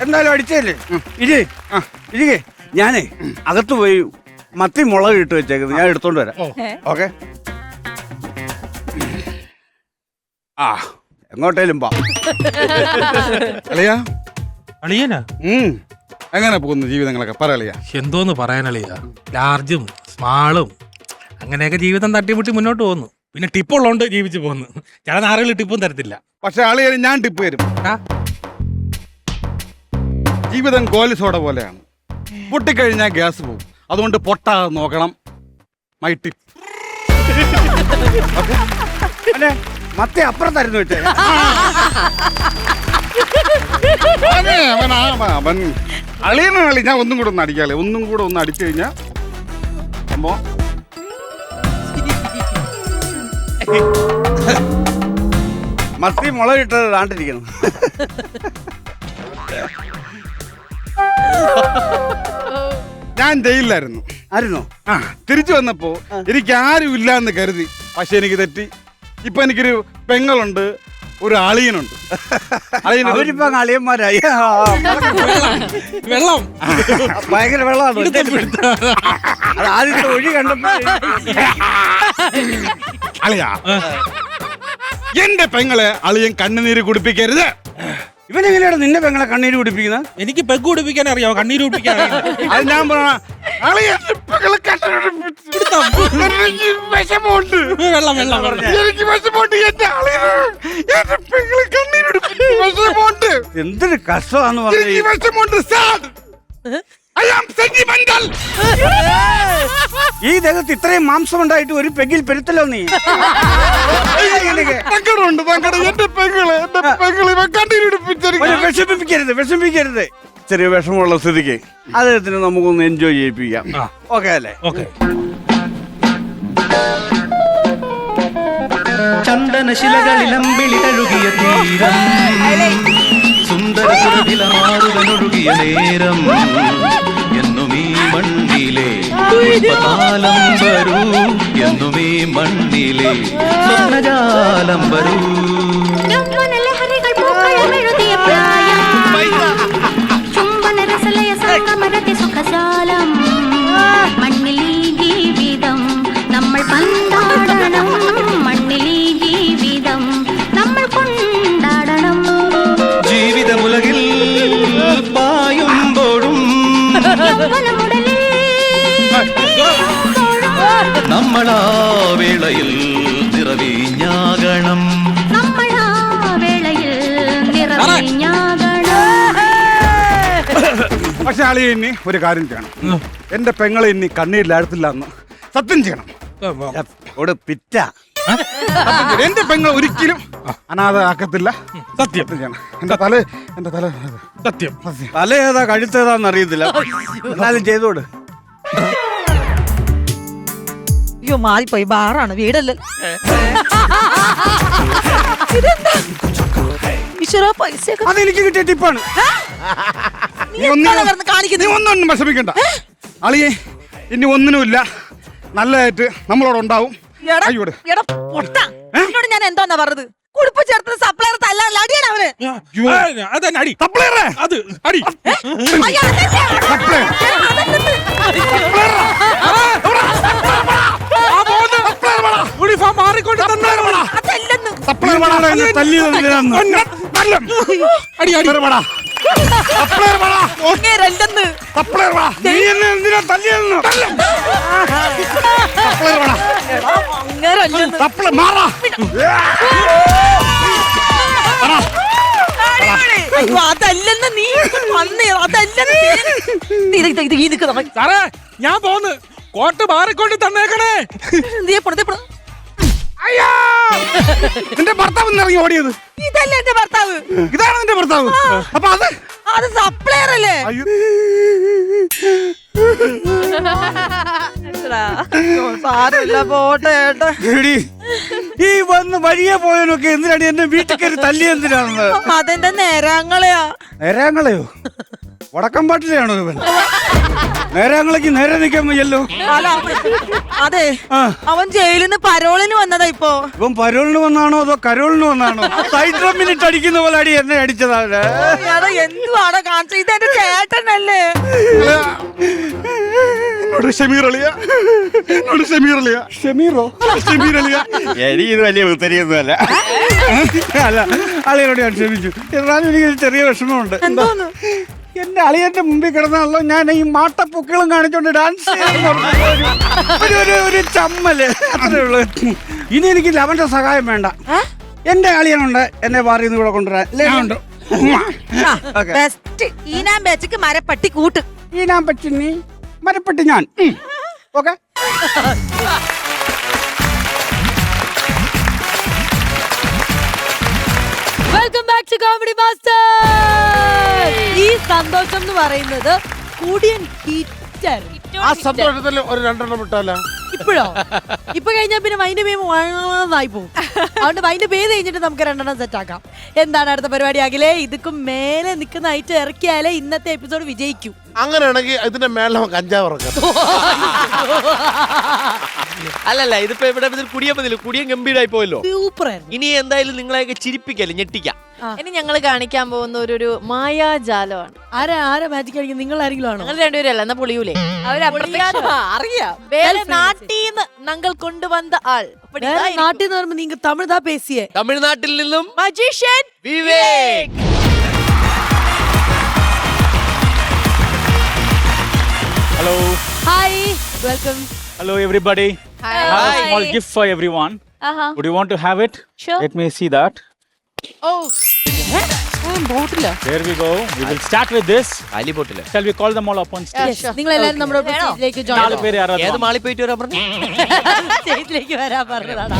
എന്തായാലും അടിച്ചല്ലേ? ഇരിക്കേ. ഞാനേ അകത്ത് പോയി മത്തി മുളക് ഇട്ട് വെച്ചേക്കുന്നത്, ഞാൻ എടുത്തോണ്ട് വരാം. ഓക്കെ. ആ, എങ്ങോട്ടേലും പാ. അളിയനാ? എങ്ങനെ പോകുന്നു ജീവിതങ്ങളൊക്കെ? പറയളിയാ. എന്തോന്ന് പറയാനളിയാ, ലാർജും സ്മാളും അങ്ങനെയൊക്കെ ജീവിതം തട്ടിമുട്ടി മുന്നോട്ട് പോകുന്നു. പിന്നെ ടിപ്പ് ഉള്ളതുകൊണ്ട് ജീവിച്ചു പോകുന്നു. ചില നാറുകൾ ടിപ്പും തരത്തില്ല. പക്ഷെ അളിയന് ഞാൻ ടിപ്പ് തരും. ജീവിതം ഗോലിസോട പോലെയാണ്, പൊട്ടിക്കഴിഞ്ഞാൽ ഗ്യാസ് പോകും. അതുകൊണ്ട് പൊട്ടാതെ നോക്കണം. My tip. മത്തി അപ്പുറത്തായിരുന്നു വെച്ചേ. അവൻ അളിയനാളി. ഞാൻ ഒന്നും കൂടെ ഒന്ന് അടിക്കാളെ, ഒന്നും കൂടെ ഒന്ന് അടിച്ചു കഴിഞ്ഞാ സംഭവം. മത്തി മുളകിട്ടത് താണ്ടിരിക്കുന്നു. ഞാൻ ജയിലിലായിരുന്നു. ആയിരുന്നോ? ആ, തിരിച്ചു വന്നപ്പോ എനിക്ക് ആരും ഇല്ല എന്ന് കരുതി. പക്ഷെ എനിക്ക് തെറ്റി. ഇപ്പൊ എനിക്കൊരു പെങ്ങളുണ്ട്, ഒരു അളിയനുണ്ട്. അവരിപ്പോ അളിയന്മാരായി. വെള്ളം ഭയങ്കര വെള്ളമാണ്. അത് ആദ്യത്തെ ഒഴി കണ്ടപ്പോ അളിയാ, എന്റെ പെങ്ങളെ അളിയൻ കണ്ണുനീര് കുടിപ്പിക്കരുത്. ഇവനെങ്ങനെയാണ് നിന്റെ പെങ്ങളെ കണ്ണീര് കുടിപ്പിക്കുന്നത്? എനിക്ക് പെഗ് കുടിപ്പിക്കാൻ അറിയാമോ, കണ്ണീര് കുടിപ്പിക്കാൻ അറിയാം. അത് ഞാൻ പറഞ്ഞ വിഷമുണ്ട്. വെള്ളം വെള്ളം എനിക്ക് വിഷമുണ്ട്. എന്റെ അളിയന് എന്റെ പെങ്ങളെ കണ്ണീര് വിഷമുണ്ട്. എന്തൊരു കഷ്ടമാന്ന് എനിക്ക് പറഞ്ഞു. വിഷമുണ്ട് സാർ. I am sentimental. ഈ ദേഹത്ത് ഇത്രയും മാംസം ഉണ്ടായിട്ട് ഒരു പെഗിൽ പെരുത്തല്ലോ നീ. സങ്കടമുണ്ട്, സങ്കടം. എന്റെ പെങ്ങളെ വിഷമിപ്പിക്കരുത്. ചെറിയ വിഷമമുള്ള സ്ഥിതിക്ക് അദ്ദേഹത്തിന് നമുക്കൊന്ന് എൻജോയ് ചെയ്യിപ്പിക്കാം. ഓക്കെ അല്ലേ? ഓക്കെ. ചന്ദനശിലകളിലമ്പിളി തഴുകിയ തീരം, സുന്ദരസുരഭിലമാറുവനൊഴുകിയ നേരം, എന്നും ഈ മണ്ണിലെ പുഷ്പകാലം വരൂ, എന്നും ഈ മണ്ണിലെ സ്വപ്നജാലം വരൂ. മണ്ണിലീ ജീവിതം നമ്മൾ പന്താടണം, മണ്ണിലീ ജീവിതം നമ്മൾ കൊണ്ടാടണം. ജീവിതമുലകിൽ പായുമ്പോഴും നമ്മളാ വേളയിൽ നിറവീഞ്ഞാകണം, നമ്മളാ വേളയിൽ നിറഞ്ഞാകണം. പക്ഷെ അളിയ ഇനി ഒരു കാര്യം ചെയ്യണം. എന്റെ പെങ്ങളെ ഇനി കണ്ണീരിലാഴത്തില്ല എന്ന് സത്യം ചെയ്യണം. പിറ്റ എന്റെ പെങ്ങൾ ഒരിക്കലും അനാഥ ആക്കത്തില്ല. സത്യം ചെയ്യണം. എന്റെ തല സത്യം. തല ഏതാ കഴുത്തേതാന്ന് അറിയത്തില്ല. എന്നാലും ചെയ്തോട്. അയ്യോ മാറിപ്പോയി, ബാറാണ് വീടല്ലേ. പൈസ അതെനിക്ക് കിട്ടിയ ടിപ്പാണ്. നീ ഒന്നും വിഷമിക്കണ്ട അളിയെ. ഇനി ഒന്നിനുമില്ല, നല്ലതായിട്ട് നമ്മളോടുണ്ടാവും. ഞാൻ എന്തോന്നാ പറഞ്ഞത്? കുടുപ്പ് ചേർത്ത് സപ്ലയർ തല്ലാൻ അടിയാണ് അവര്. അതന്നെ അടി. സപ്ലയറെ അത് അടി. യൂണിഫോം മാറിക്കൊണ്ട് അതല്ലെന്ന് നീ വന്നേ, അതല്ലെന്ന്. സാറേ ഞാൻ പോന്ന്, കോട്ട് മാറിക്കൊണ്ട് തന്നേക്കണേ. നിന്റെ ഭർത്താവ് ഇറങ്ങി ഓടിയത്? ഇതല്ലേ എന്റെ ഭർത്താവ്? ഇതാണ് നിന്റെ ഭർത്താവ്? അപ്പൊ അത് സപ്ലയർ അല്ലേ? സാരമില്ല, പോട്ടെ. ഈ വന്ന് വഴിയെ പോയനൊക്കെ എന്തിനാണ് എന്നെ വീട്ടിൽ കയറി തല്ലി? എന്തിനാണെന്ന്? അതെന്റെ നേരാങ്ങളെയാ. നേരാങ്ങളെയോ? വടക്കം പാട്ടിലെയാണോ ഇവൻ? നേരാങ്ങളേക്ക് നേരെ നിൽക്കാൻ വയ്യല്ലോ. അതെ, അവൻ ജയിലിൽ നിന്ന് പരോളിന് വന്നതാ ഇപ്പൊ. ഇവൻ പരോളിന് വന്നാണോ അതോ കരോളിന് വന്നാണോ? സൈഡ് ഡ്രമ്മിനിട്ട് അടിക്കുന്ന പോലെ അടി എന്നെ അടിച്ചതാണ്. എന്തുവാണ് കാണിച്ചത്? ഇതെന്റെ ചേട്ടനല്ലേ? എടി ഇത് വലിയ ഉത്തരിയൊന്നും അല്ല. അളിയനോട് ഞാൻ ക്ഷമിച്ചു. എന്നാലും എനിക്കൊരു ചെറിയ വിഷമമുണ്ട്. എന്റെ അളിയന്റെ മുമ്പിൽ കിടന്നാണല്ലോ ഞാൻ ഈ മാട്ടപ്പൊക്കളും കാണിച്ചോണ്ട് ഡാൻസ് ഒരു ചമ്മല്. അത്രേ ഉള്ളൂ. ഇനി എനിക്ക് അവന്റെ സഹായം വേണ്ട. എന്റെ അളിയനുണ്ട് എന്നെ ബാറിന്ന് ഇവിടെ കൊണ്ടുവരാൻ. മരപ്പട്ടി കൂട്ട്. ഈനാൻ പറ്റി നീ, മരപ്പട്ടി ഞാൻ. Okay. Welcome back to comedy master. ഈ സന്തോഷം എന്ന് പറയുന്നത് കൂടിയൻ ഹിറ്റർ. ആ സന്തോഷത്തിൽ ഒരു രണ്ടെണ്ണം വിട്ടാല ഇപ്പോഴോ? ഇപ്പൊ കഴിഞ്ഞാൽ പിന്നെ വൈൻഡ് ആയി പോകും. അതുകൊണ്ട് വൈൻഡ് ചെയ്ത് കഴിഞ്ഞിട്ട് നമുക്ക് 2 സെറ്റ് ആക്കാം. എന്താണ് അടുത്ത പരിപാടി? അഖിലേ, ഇതൊക്കെ മേലെ നിൽക്കുന്ന ഐറ്റം ഇറക്കിയാലേ ഇന്നത്തെ എപ്പിസോഡ് വിജയിക്കൂ. അങ്ങനെയാണെങ്കിൽ ഇതിന്റെ മേലെ നമുക്ക് 5 ഇറക്കാം. അല്ലല്ല, ഇതിപ്പോ ഇവിടെ കുടിയം ഗംഭീരമായി പോയല്ലോ. സൂപ്പർ. ഇനി എന്തായാലും നിങ്ങളെയൊക്കെ ചിരിപ്പിക്കല്ലേ, ഞെട്ടിക്കാം. ഇനി ഞങ്ങൾ കാണിക്കാൻ പോകുന്ന ഒരു മായാജാലമാണ്. ആരാ മാജിക് കളിക്കുന്നത്? നിങ്ങൾ ആരെങ്കിലും ആണോ? ഞങ്ങൾ രണ്ടുപേരല്ല, എന്നാ പൊളിയൂലേ? അറിയാം. വേറെ നാട്ടീന്ന് ഞങ്ങൾ കൊണ്ടുവന്ന ആൾ. നാട്ടിൽ നിന്ന് പറയുമ്പോ നിങ്ങൾ തമിഴ് താ പേസിയേ. തമിഴ്നാട്ടിൽ നിന്നും magician Vivek. Hello. Hi, welcome. Hello, everybody. Hi. I have a small gift for everyone. Would you want to have it? Sure. Let me see that. ബോട്ടില്ല. There we go. We will start with this. കാലി ബോട്ടില്. Shall we call them all up on stage? നിങ്ങൾ എല്ലാവരും നമ്മുടെ സ്റ്റേജിലേക്ക് join 4 പേര് ആരാധന. ഏത് മാളി പോയിട്ട് വരാൻ പറഞ്ഞു? സ്റ്റേജിലേക്ക് വരാൻ പറഞ്ഞതാണ്.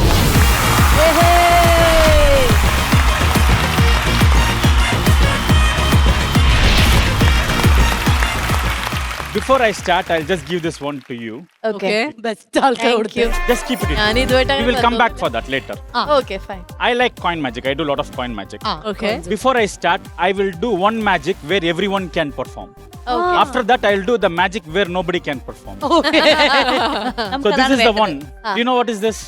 Before I start, I'll just give this one to you. Okay. Best ആൾക്കാർ കൊടുത്തു. Just keep it. ഞാൻ ഇതുമായിട്ട് We will come back for that later. Okay fine. I like coin magic. I do a lot of coin magic. Okay. Before I start, I will do one magic where everyone can perform. After that, I'll do the magic where nobody can perform. So this is the one. Do you know what is this?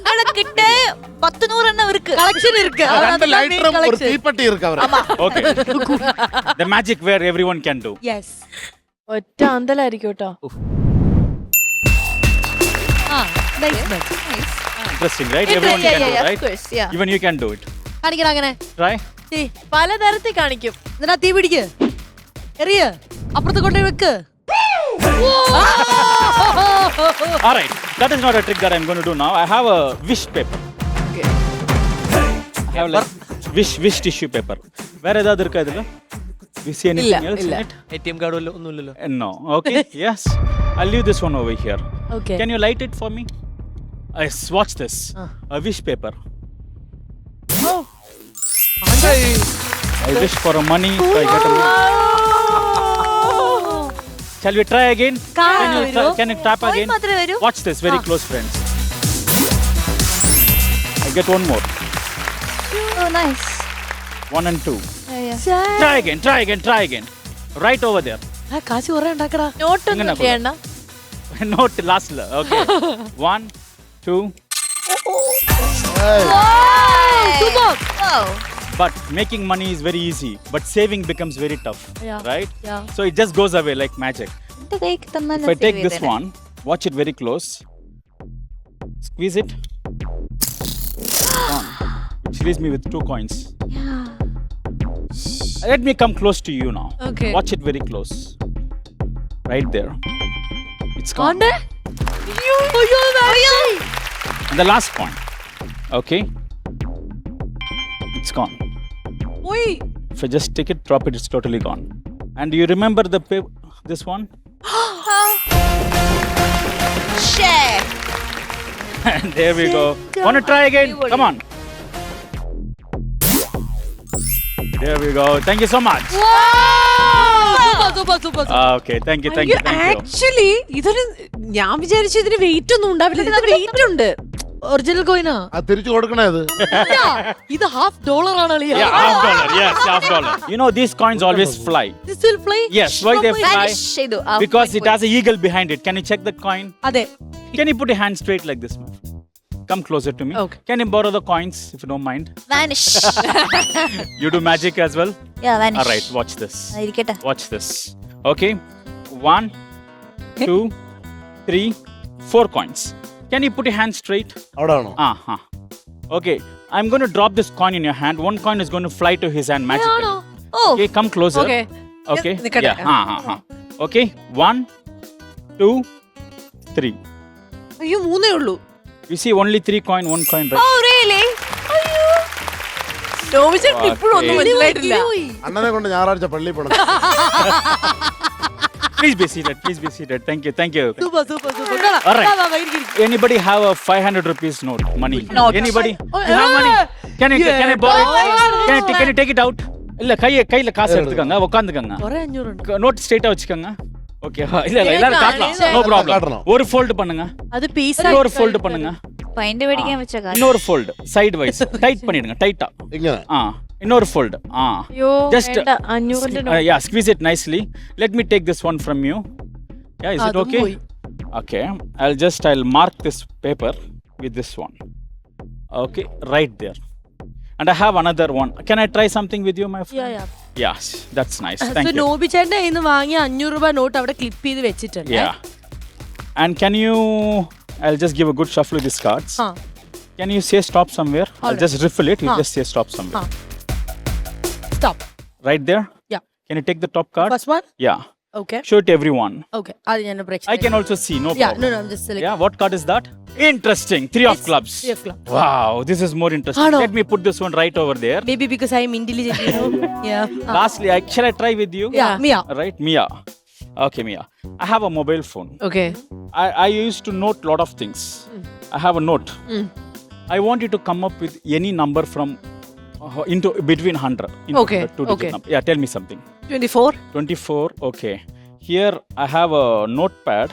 அவங்களுக்கு 10 இருக்கு. Collection இருக்கு. രണ്ട് ലൈറ്ററും ഒരു തീപ്പെട്ടി ഇருக்கு അവരെ. Okay. The magic where everyone can do. Yes. ഒറ്റ അന്തലായിരിക്കും കേട്ടോ. Interesting, right? Everyone can do, right? Even you can do it. കാണിക്കണം അങ്ങനെ. Try. പലതരത്തിൽ കാണിക്കും. എന്നിട്ടാ തീ പിടിക്ക്, എറിയ, അപ്പുറത്ത് കൊണ്ടേ വെക്ക്. All right. That is not a trick that I'm going to do now. I have a wish paper. Okay. I have like wish tissue paper. Where is the other? You see anything else in it? ATM card ഒന്നുമില്ലല്ലോ. No. Okay. Yes. I'll leave this one over here. Okay. Can you light it for me? Yes. Watch this. A wish paper. I wish for a money. So I get a money. Shall we try again? Can you tap again? Watch this very close, friends. I get one more. Oh, nice. 1 and 2. Try again. Right over there. കാശ് കുറെ ഉണ്ടാക്കടാ. നോട്ടൊന്നും ചെയ്യണ്ട. Note last. Okay. 1, 2. But making money is very easy, but saving becomes very tough, right? Yeah. So it just goes away like magic. If I take this one, watch it very close. Squeeze it. Gone. Which leaves me with 2 coins. Let me come close to you now. Okay. Watch it very close. Right there. It's gone. And the last coin. Okay. It's gone. If I just take it, drop it, it's totally gone. And do you remember this one? Share. And there we go. Want to try again? Come on. There we go. Thank you so much. Super. Okay, thank you. Actually ഇതൊരു ഞാൻ വിചാരിച്ചു ഇതിന് wait ഒന്നും ഉണ്ടാവില്ല. ഇതിന് wait ഉണ്ട്. Original കോയിനാ? അത് തിരിച്ചു കൊടുക്കണേ അത്. ഇത് $50 ആണ് അളിയാ. Yeah, $50. Yes, $50. You know these coins always fly. This will fly? Yes, why they fly? ചെയ്തു. Because it has an eagle behind it. Can you check the coin? അതെ. Can you put your hand straight like this, man? Come closer to me. Okay. Can you borrow the coins if you don't mind? Vanish. You do magic as well? Yeah, vanish. All right, watch this. ഇരിക്കട്ടെ. Watch this. Okay. 1, 2, 3, 4 coins. Can you put your hand straight? അവിടെ ആണോ? Okay. I'm going to drop this coin in your hand. One coin is going to fly to his hand magically. Oh. Okay, come closer. Okay. Okay. നിക്കട്ടെ. Yeah. Okay. 1, 2, 3. അയ്യോ 3 ഉള്ളൂ. You see only 3 coin, 1 coin, right? Oh, really? നോവിച്ചിട്ട് ഇപ്പോഴും ഒന്നും മനസ്സിലായിട്ടില്ല. അണ്ണനെ കൊണ്ട് ഞായറാഴ്ച പള്ളി പോണം. Please be seated. Thank you. Super. All right. Anybody have a 500 rupees note? Money? Anybody? You have money? Can I borrow it? Can you take it out? இல்ல கையில காசு எடுத்துக்கங்க, உட்காந்துக்கங்க. ஒரே 500 நோட் ஸ்ட்ரைட்டா வச்சுக்கங்க. ஓகே இல்ல எல்லாரும் காட்டலாம் நோ ப்ராப்ளம் ஒரு ஃபோல்ட் பண்ணுங்க അത് പീസ് இன்னொரு ஃபோல்ட் பண்ணுங்க പൈന്റ് മേടിക്കാൻ വെച്ച കാര്യം இன்னொரு ஃபோல்ட் சைடு வைஸ் டைட் பண்ணிடுங்க டைட்டா ഇങ്ങനെ இன்னொரு ஃபோல்ட் അയ്യോ Just, വേണ്ട, 500 yeah, squeeze it nicely. Let me take this one from you. Yeah, is it അതും okay? പോയി. Okay, I'll mark this paper with this one. Okay, right there. And I have another one. Can I try something with you, my friend? Yes, that's nice. Thank so you. Noby ചേട്ടന്റെ കയ്യിൽ നിന്ന് വാങ്ങിയ 500 രൂപ not അവിടെ clip ചെയ്ത് വെച്ചിട്ടുണ്ട്. Yeah. And can you? I'll just give a good shuffle with these cards. ആ Can you say stop somewhere? I'll Alright. just riffle it. You Huh. just say stop somewhere. Stop. Right there. Yeah. Can you take the top card? First one. Yeah. Okay Show it to everyone. Okay അത് ഞാൻ break. I can also see. No Yeah, problem. no, I'm just selecting. Yeah, what card is that? Interesting. Three of clubs. Three of clubs. Wow, this is more interesting. Hello. Let me put this one right over there. Maybe because I am intelligent, you know. Yeah. Lastly, shall I try with you? Yeah, Mia. Right, Mia. Okay, Mia. I have a mobile phone. Okay I used to note lot of things. I have a note. I want you to come up with any number from into between 100. Into Okay, the two-digit okay. number. Yeah, tell me something. 24. 24. Okay. Here I have a notepad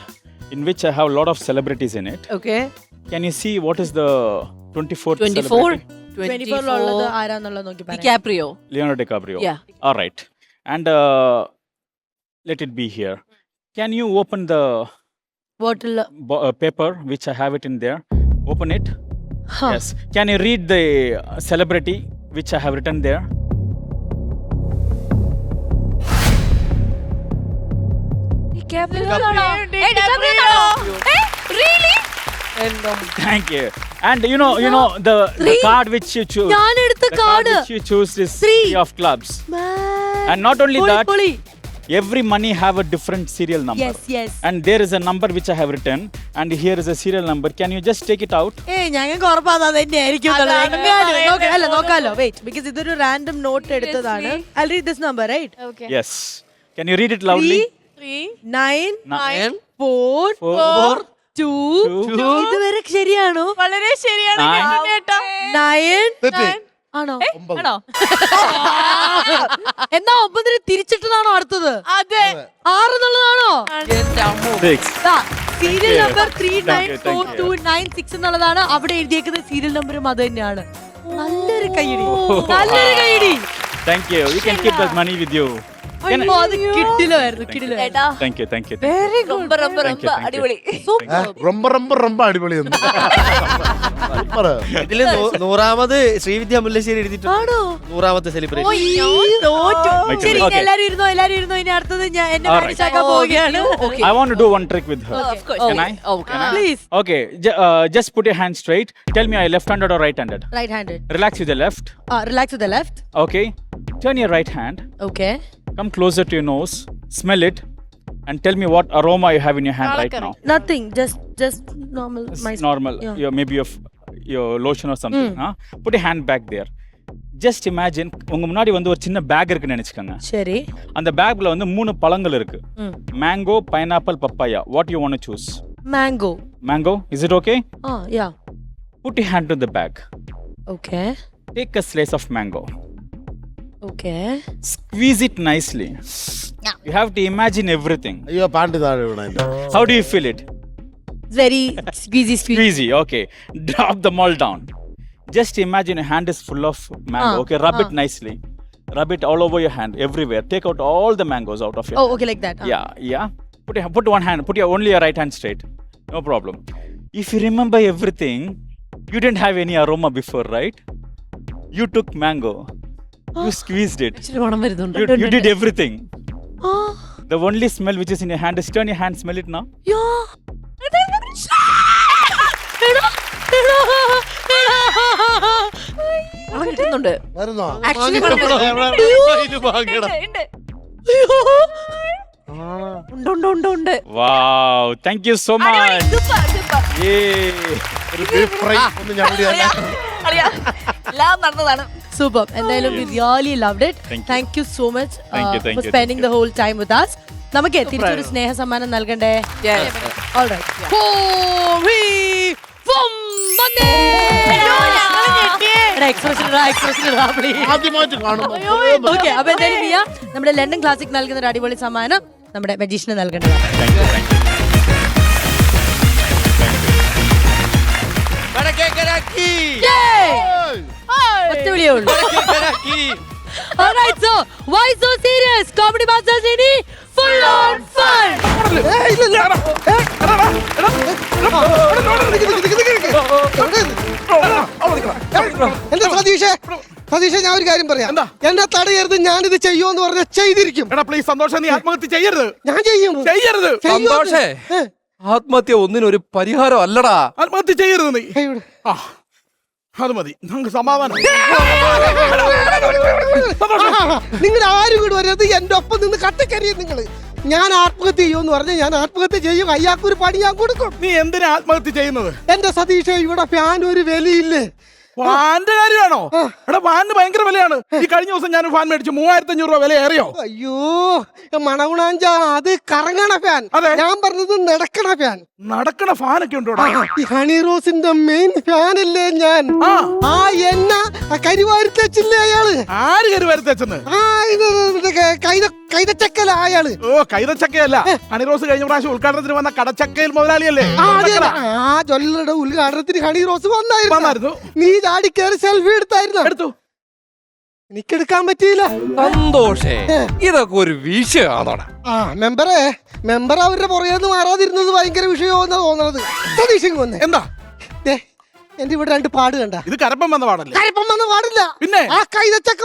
in which I have a lot of celebrities in it. Okay Can you see what is the 24th 24. celebrity? 24 ഉള്ളത് ആരാന്നുള്ളത് നോക്കി പറയാം. DiCaprio. Leonardo DiCaprio. Yeah. All right. And let it be here. Can you open the bottle. paper which I have it in there? Open it. Huh. Yes. Can you read the celebrity which I have written there? Thank you. And you know the card which you choose. ഞാൻ എടുത്ത The card card. which you choose is Three. three of clubs. And not only that, every money have a different serial number. Yes, yes. And there is a number which I have written, and here is a serial number. Can you just take it out? ഏയ് ഞങ്ങൾക്ക് ഉറപ്പാ അത് തന്നെ ആയിരിക്കും എന്നുള്ളത്. അല്ല നോക്കാലോ. Wait because ഇതൊരു റാൻഡം നോട്ട് എടുത്തതാണ്. I'll read this number, right? Okay. Yes. Can you read it loudly? 9 Nine, 4 4, 2 two. ഇതുവരെ ശരിയാണോ? വളരെ ശരിയാണ് Nine. കേട്ടോ. 9 ആണോ? ആണോ? എന്നാ 9 തിരിച്ചിട്ടതാണോ അടുത്തത്? അതെ 6 എന്നുള്ളതാണോ? Six. Serial number Thank you, thank you. 394296 എന്നുള്ളതാണ്. അവിടെ എഴുതിയേക്കുന്ന സീരിയൽ നമ്പറും അത് തന്നെയാണ്. നല്ലൊരു കൈയടി. നല്ലൊരു കൈയടി. Thank you. You can keep that money with you. അയ്യോ, അത് കിടിലമായിരുന്നു. Thank you. Thank you. Very good. Thank you. അടിപൊളി ரொம்ப സൂപ്പർ. ഇതില് 100ാമത് ശ്രീവിദ്യ മുല്ലശ്ശേരി എഴുതിയിട്ടുണ്ട്. ആണോ? 100ാമത്തെ സെലിബ്രേഷൻ. Okay. ശരി, Okay. എല്ലാരും ഇരുന്നോ. ഇനി അടുത്തത് ഞാൻ എന്നെ All right. കാണിച്ചാക്കാൻ പോവുകയാണ്. I want to do one trick with her. Of course. Can I? Okay. Please. Okay. Just put your hand straight. Tell me, are you left-handed or right-handed? Right handed. Relax with the left. Relax to the left. Okay. Turn your right hand. Okay. Come closer to your nose. Smell it. And tell me what aroma you have in your hand right now. Nothing. Just normal. It's normal. Yeah. Maybe your lotion or something. Huh? Put your hand back there. Just imagine உங்க முன்னாடி வந்து ஒரு சின்ன back இருக்குன்னு நினைச்சுக்கோங்க. சரி. அந்த பேக்ல வந்து 3 பழங்கள் இருக்கு. Mango, pineapple, papaya. What you want to choose? Mango. Mango. Is it okay? Yeah. Put your hand to the bag. Okay. Take a slice of mango. Okay. Squeeze it nicely. You have to imagine everything. അയ്യോ പാണ്ടി താഴെ വീണ. How do you feel it? It's very squeezy. Squeezy. Okay. Drop them all down. Just imagine your hand is full of mango. Okay. Rub it nicely. Rub it all over your hand, everywhere. Take out all the mangoes out of your hand. Okay, like that. Yeah. Put one hand. Put only your right hand straight. No problem. If you remember everything, you didn't have any aroma before, right? You took mango. You squeezed it. You did everything. The only smell which is in your hand is turn your hand, smell it now. കിട്ടുന്നുണ്ട്. വരുന്നോ? ഉണ്ട്. Wow. Thank you so much. Yay. ഒരു beef fry ഒന്ന് ഞാൻ വിളിയാ. എല്ലാം നടന്നതാണ്. Super. എന്തായാലും we really loved it. Thank you so much for spending the whole time with us. നമുക്ക് തിരിച്ചൊരു സ്നേഹ സമ്മാനം നൽകണ്ടേ? All right. ആദ്യമായിട്ട് കാണുമ്പോ ഓക്കെ, അപ്പൊ എന്തായാലും മിയ നമ്മുടെ ലണ്ടൻ ക്ലാസിക് നൽകുന്ന ഒരു അടിപൊളി സമ്മാനം നമ്മുടെ മജീഷിന് നൽകേണ്ടതാണ്. ഒറ്റ വിളിയേ ഉള്ളൂ. Alright, so why so serious? Comedy Masters ini full on fun. എന്റെ സതീഷേ ഞാൻ ഒരു കാര്യം പറയാം. എന്നെ തടയരുത്, ഞാനിത് ചെയ്യുമെന്ന് പറഞ്ഞാൽ ചെയ്തിരിക്കും. എടാ പ്ലീസ് സന്തോഷം, നീ ആത്മഹത്യ ചെയ്യരുത്. ഞാൻ ചെയ്യും. ചെയ്യരുത് സന്തോഷേ. ആത്മഹത്യ ഒന്നിനൊരു പരിഹാരം അല്ലടാ. ആത്മഹത്യ ചെയ്യരുത് നീ. അത് മതി, നമുക്ക് സമാധാനം. നിങ്ങൾ ആരും കൂടെ വരരുത്, എന്റെ ഒപ്പം നിന്ന് കട്ടിക്കരിയും നിങ്ങൾ. ഞാൻ ആത്മഹത്യ ചെയ്യുമെന്ന് പറഞ്ഞാൽ ഞാൻ ആത്മഹത്യ ചെയ്യും. അയാൾക്കൊരു പണി ഞാൻ കൊടുക്കും. നീ എന്തിനാ ആത്മഹത്യ ചെയ്യുന്നത്? എന്റെ സതീഷ്, ഇവിടെ ഫാൻ ഒരു വിലയില്ലേ. ഫാന്റെ കാര്യമാണോ? എടാ ഫാനിന് ഭയങ്കര വിലയാണ്. ഈ കഴിഞ്ഞ ദിവസം ഞാൻ ഫാൻ മേടിച്ചു 3500 രൂപ വില ഏറിയോ? അയ്യോ മണകുണാഞ്ച, അത് കറങ്ങണ ഫാൻ. ഞാൻ പറഞ്ഞത് നടക്കണ ഫാൻ. നടക്കണ ഫാനൊക്കെ ഉണ്ടോ? ഈ ഹണി റോസിന്റെ മെയിൻ ഫാനല്ലേ ഞാൻ. ആ എന്ന കരിവാരി തച്ചില്ലേ അയാള്. ആര് കരിവാരി തച്ചെന്ന്? കൈതച്ചക്കല അയാള്. ഓ കൈതച്ചക്കയല്ല, ഹണി റോസ് കഴിഞ്ഞ പ്രാവശ്യം ഉദ്ഘാടനത്തിന് വന്ന കടച്ചക്കയിൽ മുതലാളിയല്ലേ? ആ ജ്വല്ലറിയുടെ ഉദ്ഘാടനത്തിന് ഹണി റോസ് വന്നായിരുന്നു. നീ ചാടി കയറി സെൽഫി എടുത്തു. എനിക്കെടുക്കാൻ പറ്റിയില്ല. സന്തോഷേ, ഇതൊക്കെ ഒരു വിഷയമാണോടാ? മെമ്പർ അവരുടെ പുറകെ മാറാതിരുന്നത് ഭയങ്കര വിഷയമാണെന്നാ തോന്നുന്നത്. സതീഷ് വന്നേ. എന്താ എന്റെ ഇവിടെ 2 പാട് കണ്ട. ഇത് കരപ്പം വന്ന പാടല്ലേ? കരപ്പം വന്ന പാടില്ല. പിന്നെ ആ കൈതച്ചക്ക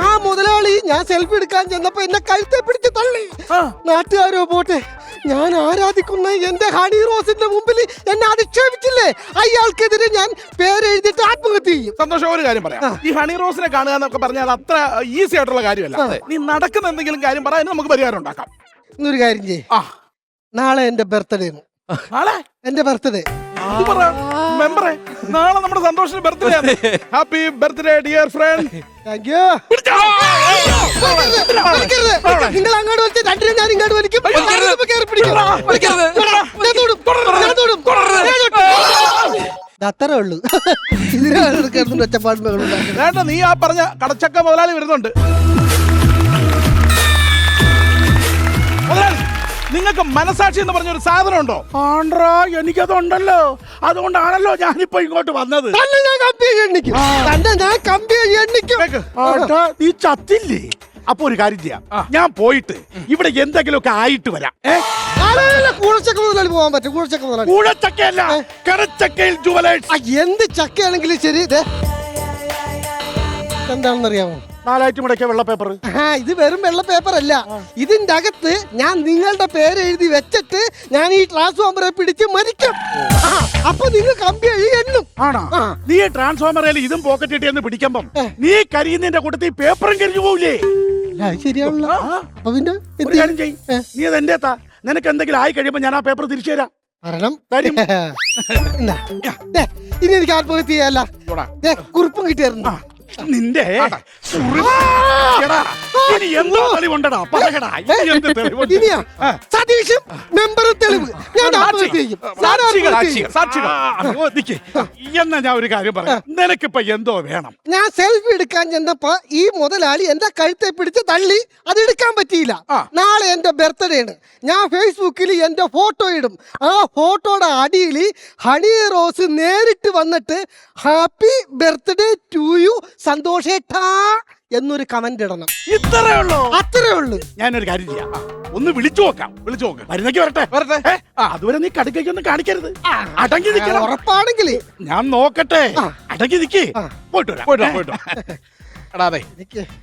ആ മുതലാളി ഞാൻ സെൽഫി എടുക്കാൻ ചെന്നപ്പോ എന്നെ കഴുത്തെ പിടിച്ച് തള്ളി. നാട്ടുകാരോ പോട്ടെ, ഞാൻ ആരാധിക്കുന്ന എന്റെ ഹണി റോസിന്റെ മുമ്പിൽ എന്നെ അധിക്ഷേപിച്ചില്ലേ, അയാൾക്കെതിരെ ഞാൻ പേരെഴുതിട്ട് ആത്മഹത്യ ചെയ്യും. സന്തോഷം, ഒരു കാര്യം പറയാം. ഈ ഹണി റോസിനെ കാണുക എന്നൊക്കെ പറഞ്ഞാൽ അത്ര ഈസി ആയിട്ടുള്ള കാര്യമല്ല. നീ നടക്കുന്ന എന്തെങ്കിലും കാര്യം പറയാൻ നമുക്ക് പരിഹാരം ഉണ്ടാക്കാം. എന്നൊരു കാര്യം ചെയ്യ്. നാളെ എന്റെ ബർത്ത്ഡേ. നാളെ എന്റെ ബർത്ത്ഡേ. മെമ്പറെ, നാളെ നമ്മുടെ സന്തോഷിന്റെ ബർത്ത്ഡേ ആണ്. Happy birthday dear friend. Thank you. നിങ്ങൾ അങ്ങോട്ട് വലിച്ച് രണ്ടിനും ഞാൻ ഇങ്ങോട്ട് വലിക്കും. അത്രേ ഉള്ളൂ. വേണ്ട, നീ ആ പറഞ്ഞ കടച്ചക്ക മുതലാളി വരുന്നുണ്ട്. മുതലാളി, നിങ്ങൾക്ക് മനസാക്ഷി എന്ന് പറഞ്ഞൊരു സാധനം ഉണ്ടോ? ആണ്ട്രാ, എനിക്കതുണ്ടല്ലോ. അതുകൊണ്ടാണല്ലോ ഞാനിപ്പോ ഇങ്ങോട്ട് വന്നത്. നീ ചത്തില്ലേ? അപ്പൊ ഒരു കാര്യം ചെയ്യാം, ഞാൻ പോയിട്ട് ഇവിടെ എന്തെങ്കിലുമൊക്കെ ആയിട്ട് വരാം. പോകാൻ പറ്റും. കൂഴച്ചക്കയല്ല, കടച്ചക്കയിൽ ജുവലേഴ്സ്. എന്ത് ചക്കയാണെങ്കിലും ശരി. എന്താണെന്നറിയാമോ? 4 ആയിട്ട് മുടക്കിയ വെള്ള പേപ്പർ. ഇത് വെറും വെള്ള പേപ്പർ അല്ല. ഇതിന്റെ അകത്ത് ഞാൻ നിങ്ങളുടെ പേര് എഴുതി വെച്ചിട്ട് ഞാൻ ഈ ട്രാൻസ്ഫോമറെ പിടിച്ച് മരിക്കും. അപ്പൊ നിങ്ങൾ കമ്പി എണ്ണും. ആണോ? നീ ട്രാൻസ്ഫോമറിൽ ഇതും പോക്കറ്റ് ഇട്ടെന്ന് പിടിക്കുമ്പം നീ കരിയുന്നതിന്റെ കൂട്ടത്തിൽ പേപ്പറും കരിഞ്ഞു പോവില്ലേ? ശരിയാണല്ലോ. നീ അത് എന്റെ നിനക്ക് എന്തെങ്കിലും ആയി കഴിയുമ്പോ ഞാൻ ആ പേപ്പർ തിരിച്ചു തരാം. ഇനി എനിക്ക് ആത്മഹത്യ ചെയ്യല്ല. കുറിപ്പും കിട്ടിയായിരുന്നു. നിന്റെ സതീഷും മെമ്പറും തെളിവ്. എന്നാ ഞാൻ ഒരു കാര്യം പറയാം, നിനക്കിപ്പോ എന്തോ വേണം? ഞാൻ സെൽഫി എടുക്കാൻ ചെന്നപ്പോ ഈ മുതലാളി എന്റെ കഴുത്തെ പിടിച്ച് തള്ളി, അത് എടുക്കാൻ പറ്റിയില്ല. നാളെ എന്റെ ബർത്ത്ഡേ ആണ്. ഞാൻ ഫേസ്ബുക്കിൽ എന്റെ ഫോട്ടോ ഇടും. ആ ഫോട്ടോയുടെ അടിയിൽ ഹണി റോസ് നേരിട്ട് വന്നിട്ട് ഹാപ്പി ബർത്ത്ഡേ ടു യു സന്തോഷേട്ടാ എന്നൊരു കമന്റ് ഇടണം. ഇത്രേ ഉള്ളൂ? അത്രേ ഉള്ളൂ. ഞാനൊരു കാര്യം ചെയ്യാം, ഒന്ന് വിളിച്ചു നോക്കാം. വരുന്നേക്ക് വരട്ടെ. അതുവരെ നീ കടുക്കൊന്നും കാണിക്കരുത്. അടങ്ങി നിൽക്കണം. ഉറപ്പാണെങ്കിൽ ഞാൻ നോക്കട്ടെ. അടങ്ങി നിൽക്കേ. പോയിട്ട് വരാം. എടാ, അതെ,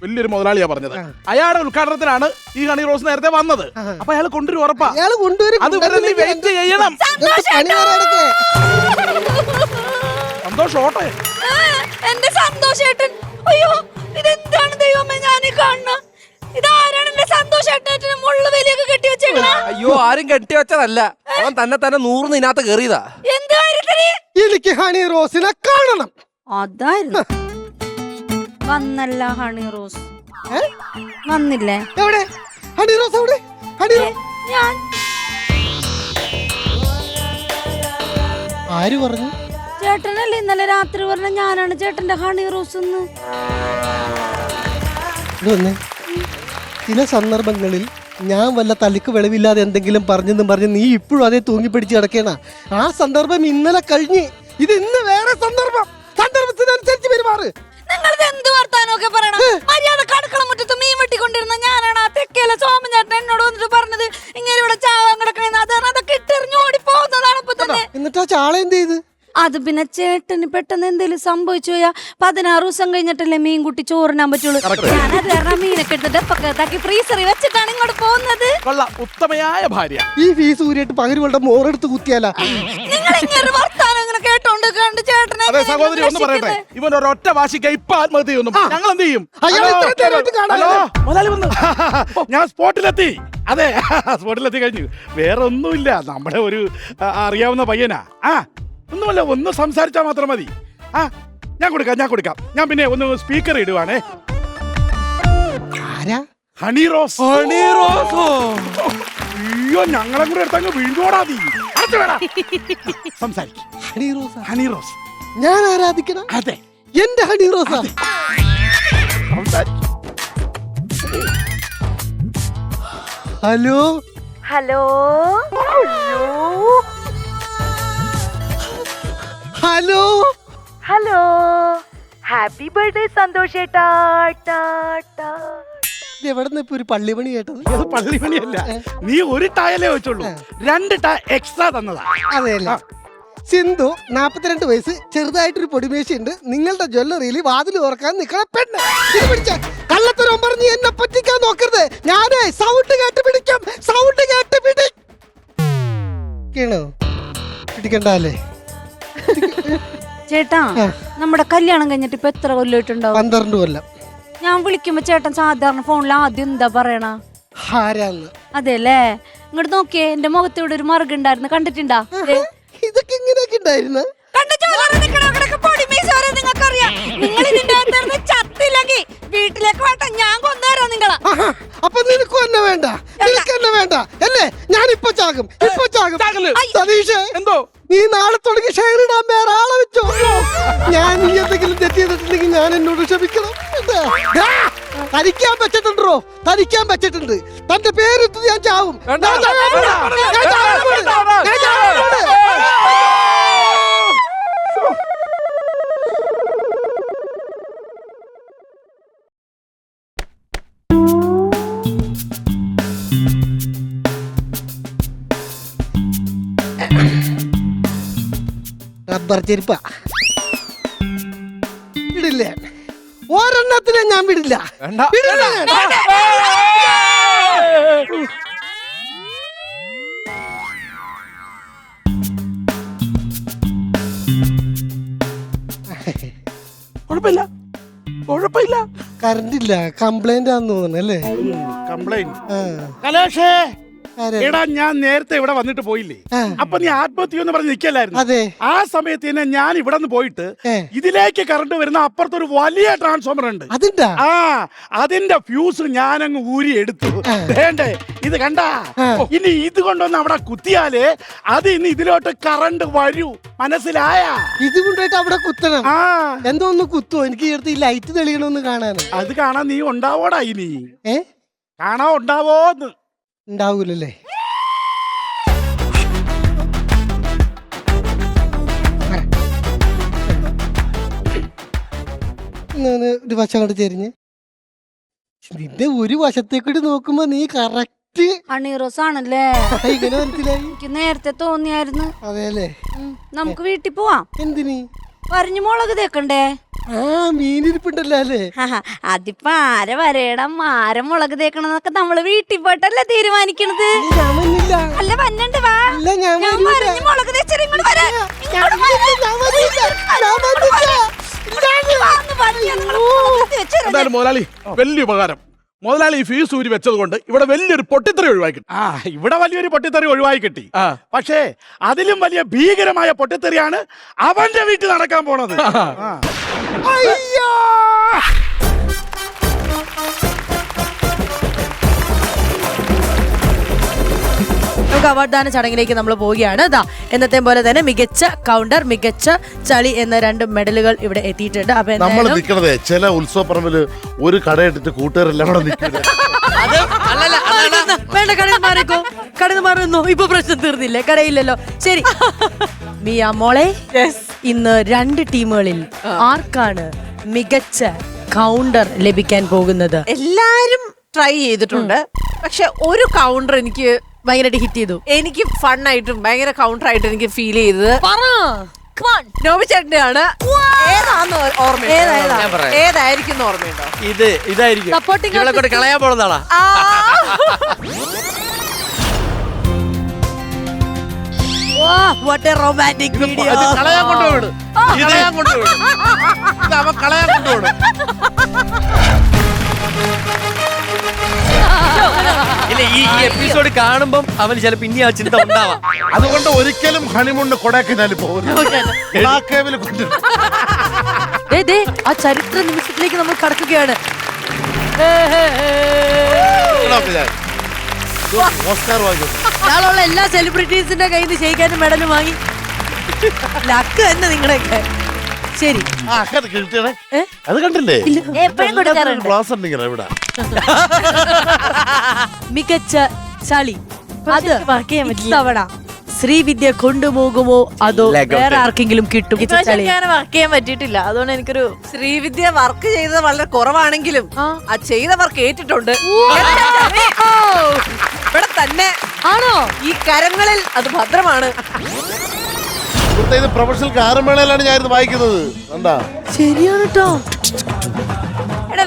വലിയൊരു മുതലാളിയാ പറഞ്ഞത്. അയാളുടെ ഉദ്ഘാടനത്തിനാണ് ഈ ഹണി റോസ് നേരത്തെ വന്നത്. അപ്പൊ അയാൾ കൊണ്ടുവരും. ഉറപ്പാ. അതുവരെ നീ വെയിറ്റ് ചെയ്യണം. സന്തോഷോട്ടെ. എന്റെ സന്തോഷേട്ടൻ. അയ്യോ, ഇതെന്താണ് ദൈവമേ ഞാൻ കാണുന്നത്? ഇതാരാണ് എന്റെ സന്തോഷേട്ടനെ മുള്ളു വേലിയൊക്കെ കെട്ടി വെച്ചേക്കണ? അയ്യോ, ആരും കെട്ടി വെച്ചതല്ല, അവൻ തന്നെ 100 ഇതിനകത്ത് കേറിയതാ. എന്ത് കാര്യത്തിന്? എനിക്ക് ഹണി റോസിനെ കാണണം. അതായിരുന്നു. വന്നല്ല ഹണി റോസ്. വന്നില്ലേ? എവിടെ ഹണി റോസ്? എവിടെ ഹണി റോസ്? ഞാൻ ആര് പറഞ്ഞു? ചേട്ടനല്ലേ ഇന്നലെ രാത്രി പറഞ്ഞ ഞാനാണ് ചേട്ടന്റെ ഹണി റോസ്. ചില സന്ദർഭങ്ങളിൽ ഞാൻ വല്ല തലിക്ക് വെളിവില്ലാതെ എന്തെങ്കിലും പറഞ്ഞെന്നും പറഞ്ഞ് നീ ഇപ്പോഴും അതേ തൂങ്ങിപ്പിടിച്ച് കിടക്കണ. ആ സന്ദർഭം ഇന്നലെ കഴിഞ്ഞ്, ഇത് ഇന്ന് വേറെ സന്ദർഭം. സന്ദർഭത്തിനനുസരിച്ച് പെരുമാറ്. നിങ്ങളിത് എന്ത് വർത്താനമൊക്കെ പറയണം? മര്യാദ കടക്കള മുറ്റത്ത് മീൻ വെട്ടിക്കൊണ്ടിരുന്ന ഞാനാണ് ആ തെക്കേലെ സോമൻചേട്ടൻ എന്നോട് വന്നിട്ട് പറഞ്ഞത് ഇങ്ങനെ ഇവിടെ ചാവാൻ കിടക്കണേന്ന്. അതൊക്കെ ഇട്ടെറിഞ്ഞ് ഓടി പോകുന്നതാണ് ഇപ്പൊ തന്നെ. എന്നിട്ട് ആ ചാള എന്ത് ചെയ്ത്? അത് പിന്നെ ചേട്ടന് പെട്ടെന്ന് എന്തെങ്കിലും സംഭവിച്ചു പോയാ 16 ദിവസം കഴിഞ്ഞിട്ടല്ലേ മീൻ കുട്ടി ചോറിനാൻ പറ്റുള്ളൂ. ഞാനത് കാരണം മീനൊക്കെ എടുത്തിട്ട് പക്കത്താക്കി ഫ്രീസറിൽ വെച്ചിട്ടാണ് ഇങ്ങോട്ട് പോകുന്നത്. ഉത്തമയായ ഭാര്യ. ഈ ഫീസ് ഊരിയിട്ട് പകരുകളുടെ മോറെടുത്ത് കുത്തിയാല. നിങ്ങൾ ഇങ്ങനെ വർത്താനം ഇങ്ങനെ കേട്ടോണ്ട് കണ്ട് ചേട്ടനെ. അതെ സഹോദരി, ഒന്ന് പറയട്ടെ, ഇവൻ ഒരൊറ്റ വാശിക്ക് ഇപ്പൊ ആത്മഹത്യ ചെയ്യുന്നു. ഞങ്ങൾ എന്ത് ചെയ്യും? ഹലോ, മുതലാളി വന്നു. ഞാൻ സ്പോട്ടിലെത്തി. അതെ, സ്പോട്ടിലെത്തി കഴിഞ്ഞു. വേറെ ഒന്നുമില്ല, നമ്മുടെ ഒരു അറിയാവുന്ന പയ്യനാ. ഒന്നുമല്ല, ഒന്ന് സംസാരിച്ചാൽ മാത്രം മതി. ഞാൻ കൊടുക്കാം. ഞാൻ പിന്നെ ഒന്ന് സ്പീക്കർ ഇടുവാണേ. ഹണി റോസ്. അയ്യോ, ഞങ്ങളെ കൂടെ എടുത്തങ്ങ് വീണ്ടോടാ നീ. സംസാരിക്കും. ഹണി റോസ് ഞാൻ ആരാധിക്കണം. അതെ, എന്റെ Honey Rose. Hello hello hello hello, happy birthday സന്തോഷേട്ടാ. എവിടെന്ന് ഇപ്പൊ ഒരു പള്ളിമണി കേട്ടത്? അത് പള്ളിമണിയല്ല, നീ ഒരു ടായലേ വെച്ചുള്ളൂ, 2 ടാ എക്സ്ട്രാ തന്നതാ. അതെയല്ല. സിന്ധു 42 വയസ്സ്, ചെറുതായിട്ടൊരു പൊടിമേശയുണ്ട്. നിങ്ങളുടെ ജ്വല്ലറിയിൽ വാതിൽ ഓർക്കാൻ നിൽക്കണ പെണ്ണ്. കള്ളത്തരം പറഞ്ഞ് എന്നെ പറ്റിക്കാൻ നോക്കരുത്. ഞാനേ സൗണ്ട് കേട്ട് പിടിക്കാം. സൗണ്ട് കേട്ട് പിടിക്കണോ? പിടിക്കണ്ടല്ലേ? ചേട്ടാ, നമ്മുടെ കല്യാണം കഴിഞ്ഞിട്ട് ഇപ്പൊ എത്ര കൊല്ലമായിട്ടുണ്ടാവും? 12 കൊല്ലം. ഞാൻ വിളിക്കുമ്പോ ചേട്ടൻ സാധാരണ ഫോണിൽ ആദ്യം എന്താ പറയണ? ആരാന്ന്? അതെല്ലേ, ഇങ്ങോട്ട് നോക്കിയേ, എന്റെ മുഖത്തോടെ ഒരു മറുകുണ്ടായിരുന്നു, കണ്ടിട്ടുണ്ടാ? ഇതൊക്കെ ഇങ്ങനെയൊക്കെ ഉണ്ടായിരുന്നു. നിങ്ങൾക്കറിയാം, നിങ്ങൾ ഇതിന്റെ അകത്ത് ചത്തില്ലെങ്കിൽ വീട്ടിലേക്ക് വേണ്ട, ഞാൻ കൊണ്ടുവരാം നിങ്ങളെ. അപ്പൊ നിനക്കും എന്നെ വേണ്ട, നിനക്ക് എന്നെ വേണ്ട അല്ലേ? ഞാൻ ഇപ്പൊ ചാകും. സതീഷേ, എന്തോ നീ നാളെ തുടങ്ങി ഷെയർ ഇടാൻ വേറെ ആളെ വെച്ചോ. ഞാൻ നീ എന്തെങ്കിലും തെറ്റ് ചെയ്തിട്ടുണ്ടെങ്കിൽ ഞാൻ എന്നോട് ക്ഷമിക്കണം. തനിക്കാൻ പറ്റിട്ടുണ്ടോ? തനിക്കാൻ പറ്റിട്ടുണ്ട്. തന്റെ പേരിട്ട് ഞാൻ ചാവും. റബ്ബർ ചെരുപ്പ വിടില്ലേ? ഒരെണ്ണത്തിനെ ഞാൻ വിടില്ല. കുഴപ്പമില്ല. കറണ്ട് ഇല്ല, കംപ്ലൈന്റ് ആണെന്ന് തോന്നുന്നു അല്ലേ? കംപ്ലൈന്റ്. കലേഷേ, എടാ, ഞാൻ നേരത്തെ ഇവിടെ വന്നിട്ട് പോയില്ലേ? അപ്പൊ നീ ആത്മഹത്യ എന്ന് പറഞ്ഞ് നിൽക്കല്ലായിരുന്നു? അതെ. ആ സമയത്ത് തന്നെ ഞാൻ ഇവിടെ നിന്ന് പോയിട്ട് ഇതിലേക്ക് കറണ്ട് വരുന്ന അപ്പുറത്തൊരു വലിയ ട്രാൻസ്ഫോമർ ഉണ്ട്. അതിന്റെ ഫ്യൂസ് ഞാൻ അങ്ങ് ഊരി എടുത്തു. വേണ്ടേ, ഇത് കണ്ടാ? ഇനി ഇത് കൊണ്ടൊന്ന് അവിടെ കുത്തിയാലേ അത് ഇനി ഇതിലോട്ട് കറണ്ട് വരൂ. മനസ്സിലായ? ഇത് കൊണ്ടായിട്ട് അവിടെ കുത്തണം. എന്തോ ഒന്ന് കുത്തുവോ? എനിക്ക് ഈ ലൈറ്റ് തെളിയണമെന്ന് കാണാൻ. അത് കാണാൻ നീ ഉണ്ടാവോടാ? ഇനി കാണാൻ ഉണ്ടാവോന്ന്? ഉണ്ടാവൂലല്ലേ? ഒരു വശം കണ്ട് ചെരിഞ്ഞ് നിന്റെ ഒരു വശത്തേക്കൂടി നോക്കുമ്പോ നീ കറക്റ്റ് ഹണി റോസ് ആണല്ലേ? ഇങ്ങനെ മനസ്സിലായി? എനിക്ക് നേരത്തെ തോന്നിയായിരുന്നു. അതെല്ലേ? നമുക്ക് വീട്ടിൽ പോവാം. എന്തിന്? വരഞ്ഞു മുളക് തേക്കണ്ടേ? മീനിരിപ്പുണ്ടല്ലോ അല്ലേ? അതിപ്പോ ആരെ വരേണം, ആരെ മുളക് തേക്കണമെന്നൊക്കെ നമ്മള് വീട്ടിൽ പോയിട്ടല്ലേ തീരുമാനിക്കണത്. അല്ല, വന്നണ്ട് വാ. ഞാൻ വരഞ്ഞു മുളക് തേച്ചിട്ട് ഇങ്ങോട്ട് വരാം. എന്തായാലും മുതലാളി, വലിയ ഉപകാരം. മുതലാളി ഫീസ് ഊരി വെച്ചത് കൊണ്ട് ഇവിടെ വലിയൊരു പൊട്ടിത്തെറി ഒഴിവാക്കി. ഇവിടെ വലിയൊരു പൊട്ടിത്തെറി ഒഴിവായി കിട്ടി. പക്ഷേ അതിലും വലിയ ഭീകരമായ പൊട്ടിത്തെറിയാണ് അവന്റെ വീട്ടിൽ നടക്കാൻ പോണത്. അയ്യോ, നമുക്ക് അവാർഡ് ദാന ചടങ്ങിലേക്ക് നമ്മൾ പോവുകയാണ്. ഇതാ എന്നത്തെ പോലെ തന്നെ മികച്ച കൗണ്ടർ, മികച്ച ചളി എന്ന 2 മെഡലുകൾ ഇവിടെ എത്തിയിട്ടുണ്ട്. അപ്പൊ നമ്മൾ എന്തായാലും നിക്കണതേ ചില ഉത്സവപ്പറമ്പില് ഒരു കടയിട്ടിട്ട് കൂട്ടുകാരെല്ലാം കൂടെ നിൽക്കുന്നത്. വേണ്ട, കടയിൽ മാറിക്കോ, കടയിൽ മാറുന്നു. ഇപ്പൊ പ്രശ്നം തീർന്നില്ലേ? കടയില്ലല്ലോ. ശരി മിയ മോളെ, ഇന്ന് 2 ടീമുകളിൽ ആർക്കാണ് മികച്ച കൗണ്ടർ ലഭിക്കാൻ പോകുന്നത്? എല്ലാരും ട്രൈ ചെയ്തിട്ടുണ്ട്, പക്ഷെ ഒരു കൗണ്ടർ എനിക്ക് ഭയങ്കരമായിട്ട് ഹിറ്റ് ചെയ്തു. എനിക്ക് ഫണ്ണായിട്ടും ഭയങ്കര കൗണ്ടർ ആയിട്ട് എനിക്ക് ഫീൽ ചെയ്തത് നോബിച്ചേട്ടന്റെ ആണ്. ഏതാന്ന് ഓർമ്മയുണ്ടോ? ഏതായിരിക്കും ഓർമ്മയുണ്ടോ? ഇതായിരിക്കും ഇവളെ കൊണ്ട് കളയാൻ പോണതാളാ. What a romantic video. കളയാൻ കൊണ്ടുപോയിട്, കളയാൻ കൊണ്ടുപോയിട്, അവൻ കളയാൻ കൊണ്ടുപോയിട്. ഇല്ല, ഈ എപ്പിസോഡ് കാണുമ്പം അവന് ചിലപ്പോ ഇനി ആ ചിന്ത ഉണ്ടാവാം. അതുകൊണ്ട് ഒരിക്കലും ഹണിമൂണിന് കൊടൈക്കനാലിൽ പോകുന്നു. ആ ചരിത്ര നിമിഷത്തിലേക്ക് നമ്മൾ കടക്കുകയാണ്. ഓസ്കാർ വാങ്ങിച്ചു. നാളുള്ള എല്ലാ സെലിബ്രിറ്റീസിന്റെ കയ്യിൽ നിന്ന് ക്ഷയിക്കാനും മെഡലും വാങ്ങി. ലക്ക് തന്നെ നിങ്ങളൊക്കെ. ശരി, അത് കണ്ടില്ലേ? എപ്പോഴും കൊടുക്കാറുണ്ട്. ഗ്ലാസ് ഉണ്ടെങ്കിൽ ഇവിടെ മികച്ച ചളി അത് ഇത്തവണ ശ്രീവിദ്യ കൊണ്ടുപോകുമോ അതോ വേറെ ആർക്കെങ്കിലും കിട്ടും? വർക്ക് ചെയ്യാൻ പറ്റിയിട്ടില്ല, അതുകൊണ്ട് എനിക്കൊരു ശ്രീവിദ്യ വർക്ക് ചെയ്തത് വളരെ കുറവാണെങ്കിലും ആ ചെയ്ത വർക്ക് ഏറ്റിട്ടുണ്ട്. ഇവിടെ തന്നെ ആണോ? ഈ കരങ്ങളിൽ അത് ഭദ്രമാണ്. ഇത് പ്രൊഫഷണൽ ഗാനമേളയിലാണ് ഞാൻ ഇത് വായിക്കുന്നത്. എന്താ ശരിയാണ് കേട്ടോ.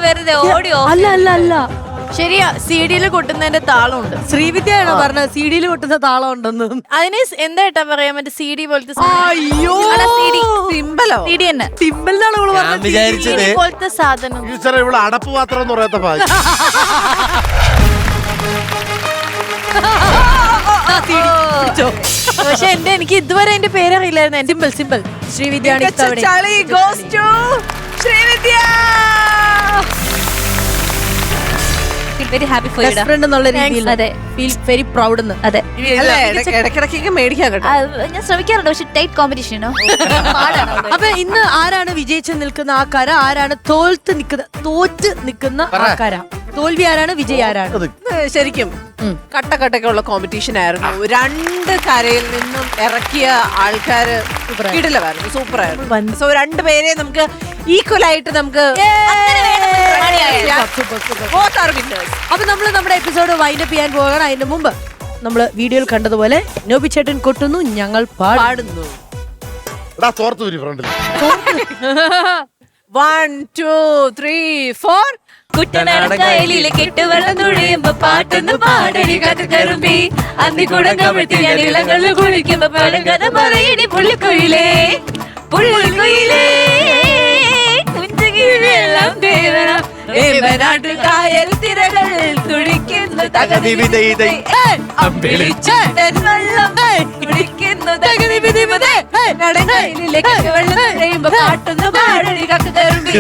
വെറുതെ ഓടിയോ? അല്ല അല്ല അല്ല, ശരിയാ, CD-യിൽ കൊട്ടുന്നതിന്റെ താളമുണ്ട്. ശ്രീവിദ്യയാണോ പറഞ്ഞത് CD-യിൽ കൊട്ടുന്ന താളം ഉണ്ടെന്ന്? അതിന് എന്താ ഏട്ടാ പറയാ, മറ്റേ CD പോലത്തെ അയ്യോ, സിമ്പലോ CD തന്നെ. സിമ്പിൾ എന്നാണ് അവള് പറഞ്ഞത്. വിചാരിച്ചത് പോലത്തെ സാധനം. ഇവിടെ അടപ്പ് പാത്രം എന്ന് പറയാത്ത ഭാഗ്യം. പക്ഷെ എനിക്ക് ഇതുവരെ എന്റെ പേരറിയില്ലായിരുന്നു. Simple simple Srividya. ചളി goes to Srividya. Very happy for best friend എന്നുള്ള രീതിയിൽ അതെ, ഫീൽ വെരി പ്രൗഡ് എന്ന്. അതെ, ഇടയ്ക്കിടയ്ക്ക് മേടിക്കാൻ കേട്ടോ. ഞാൻ ശ്രമിക്കാറുണ്ട്, പക്ഷെ ടൈറ്റ് കോമ്പറ്റീഷനോ. അപ്പൊ ഇന്ന് ആരാണ് വിജയിച്ച് നിൽക്കുന്ന ആൾക്കാര, ആരാണ് തോറ്റ് നിൽക്കുന്ന ആൾക്കാര? തോൽവി ആരാണ്, വിജയ് ആരാണ്? ശരിക്കും കട്ടക്കട്ടൊക്കെയുള്ള കോമ്പറ്റീഷൻ ആയിരുന്നു. 2 കരയിൽ നിന്നും ഇറക്കിയ ആൾക്കാര് കിടിലമായിരുന്നു, സൂപ്പർ ആയിരുന്നു. സോ 2 പേരെ നമുക്ക് ഈക്വൽ ആയിട്ട് നമുക്ക് അപ്പൊ നമ്മൾ നമ്മുടെ എപ്പിസോഡ് വൈൻഡപ്പ് ചെയ്യാൻ പോവുകയാണ്. അതിന്റെ മുമ്പ് നമ്മള് വീഡിയോയിൽ കണ്ടതുപോലെ നോബി ചേട്ടൻ കൊട്ടുന്നു, ഞങ്ങൾ പാടുന്നു. ഫ്രണ്ടിൽ 1 2 3 4 കുട്ടനാടകയിലെ കെട്ടുവെള്ളം തുഴയുമ്പോ പാട്ടൊന്ന് പാടടി കറുമ്പി അന്നിക്കൂടെ കമിഴ്ത്തി ഞാൻ ഇളങ്ങളിൽ കുളിക്കുമ്പോ പഴങ്കഥ പറയടി പുള്ളിക്കുയിലേ പുള്ളിക്കുയിലേ കുഞ്ചുകിഴെല്ലാം തേവണം ഏവനാട്ടു കായൽ തിരകൾ തുടിക്കുന്നു തകതിവിതൈ വെള്ളം കുടിക്കുന്നു തകതിവിതിമതേ നടകയിലെ കെട്ടുവെള്ളം തുഴയുമ്പോ പാട്ടൊന്ന് പാടടി കറുമ്പി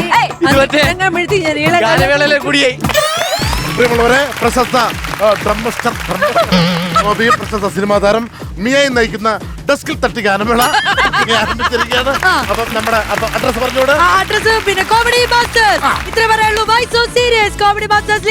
കമിഴ്ത്തി ഞാൻ ഇളങ്ങളിൽ പ്രശസ്ത പ്രശസ്ത സിനിമാ താരം മിയയെ നയിക്കുന്ന ഡെസ്കിൽ തട്ടി ഗാനമേള ആരംഭിച്ചിരിക്കുകയാണ്. അപ്പം നമ്മുടെ അഡ്രസ് പറഞ്ഞോട്. അഡ്രസ് പിന്നെ കോമഡി മാസ്റ്റേഴ്സ്. ഇത്ര പറയാനുള്ളൂ. Why so serious? Comedy masters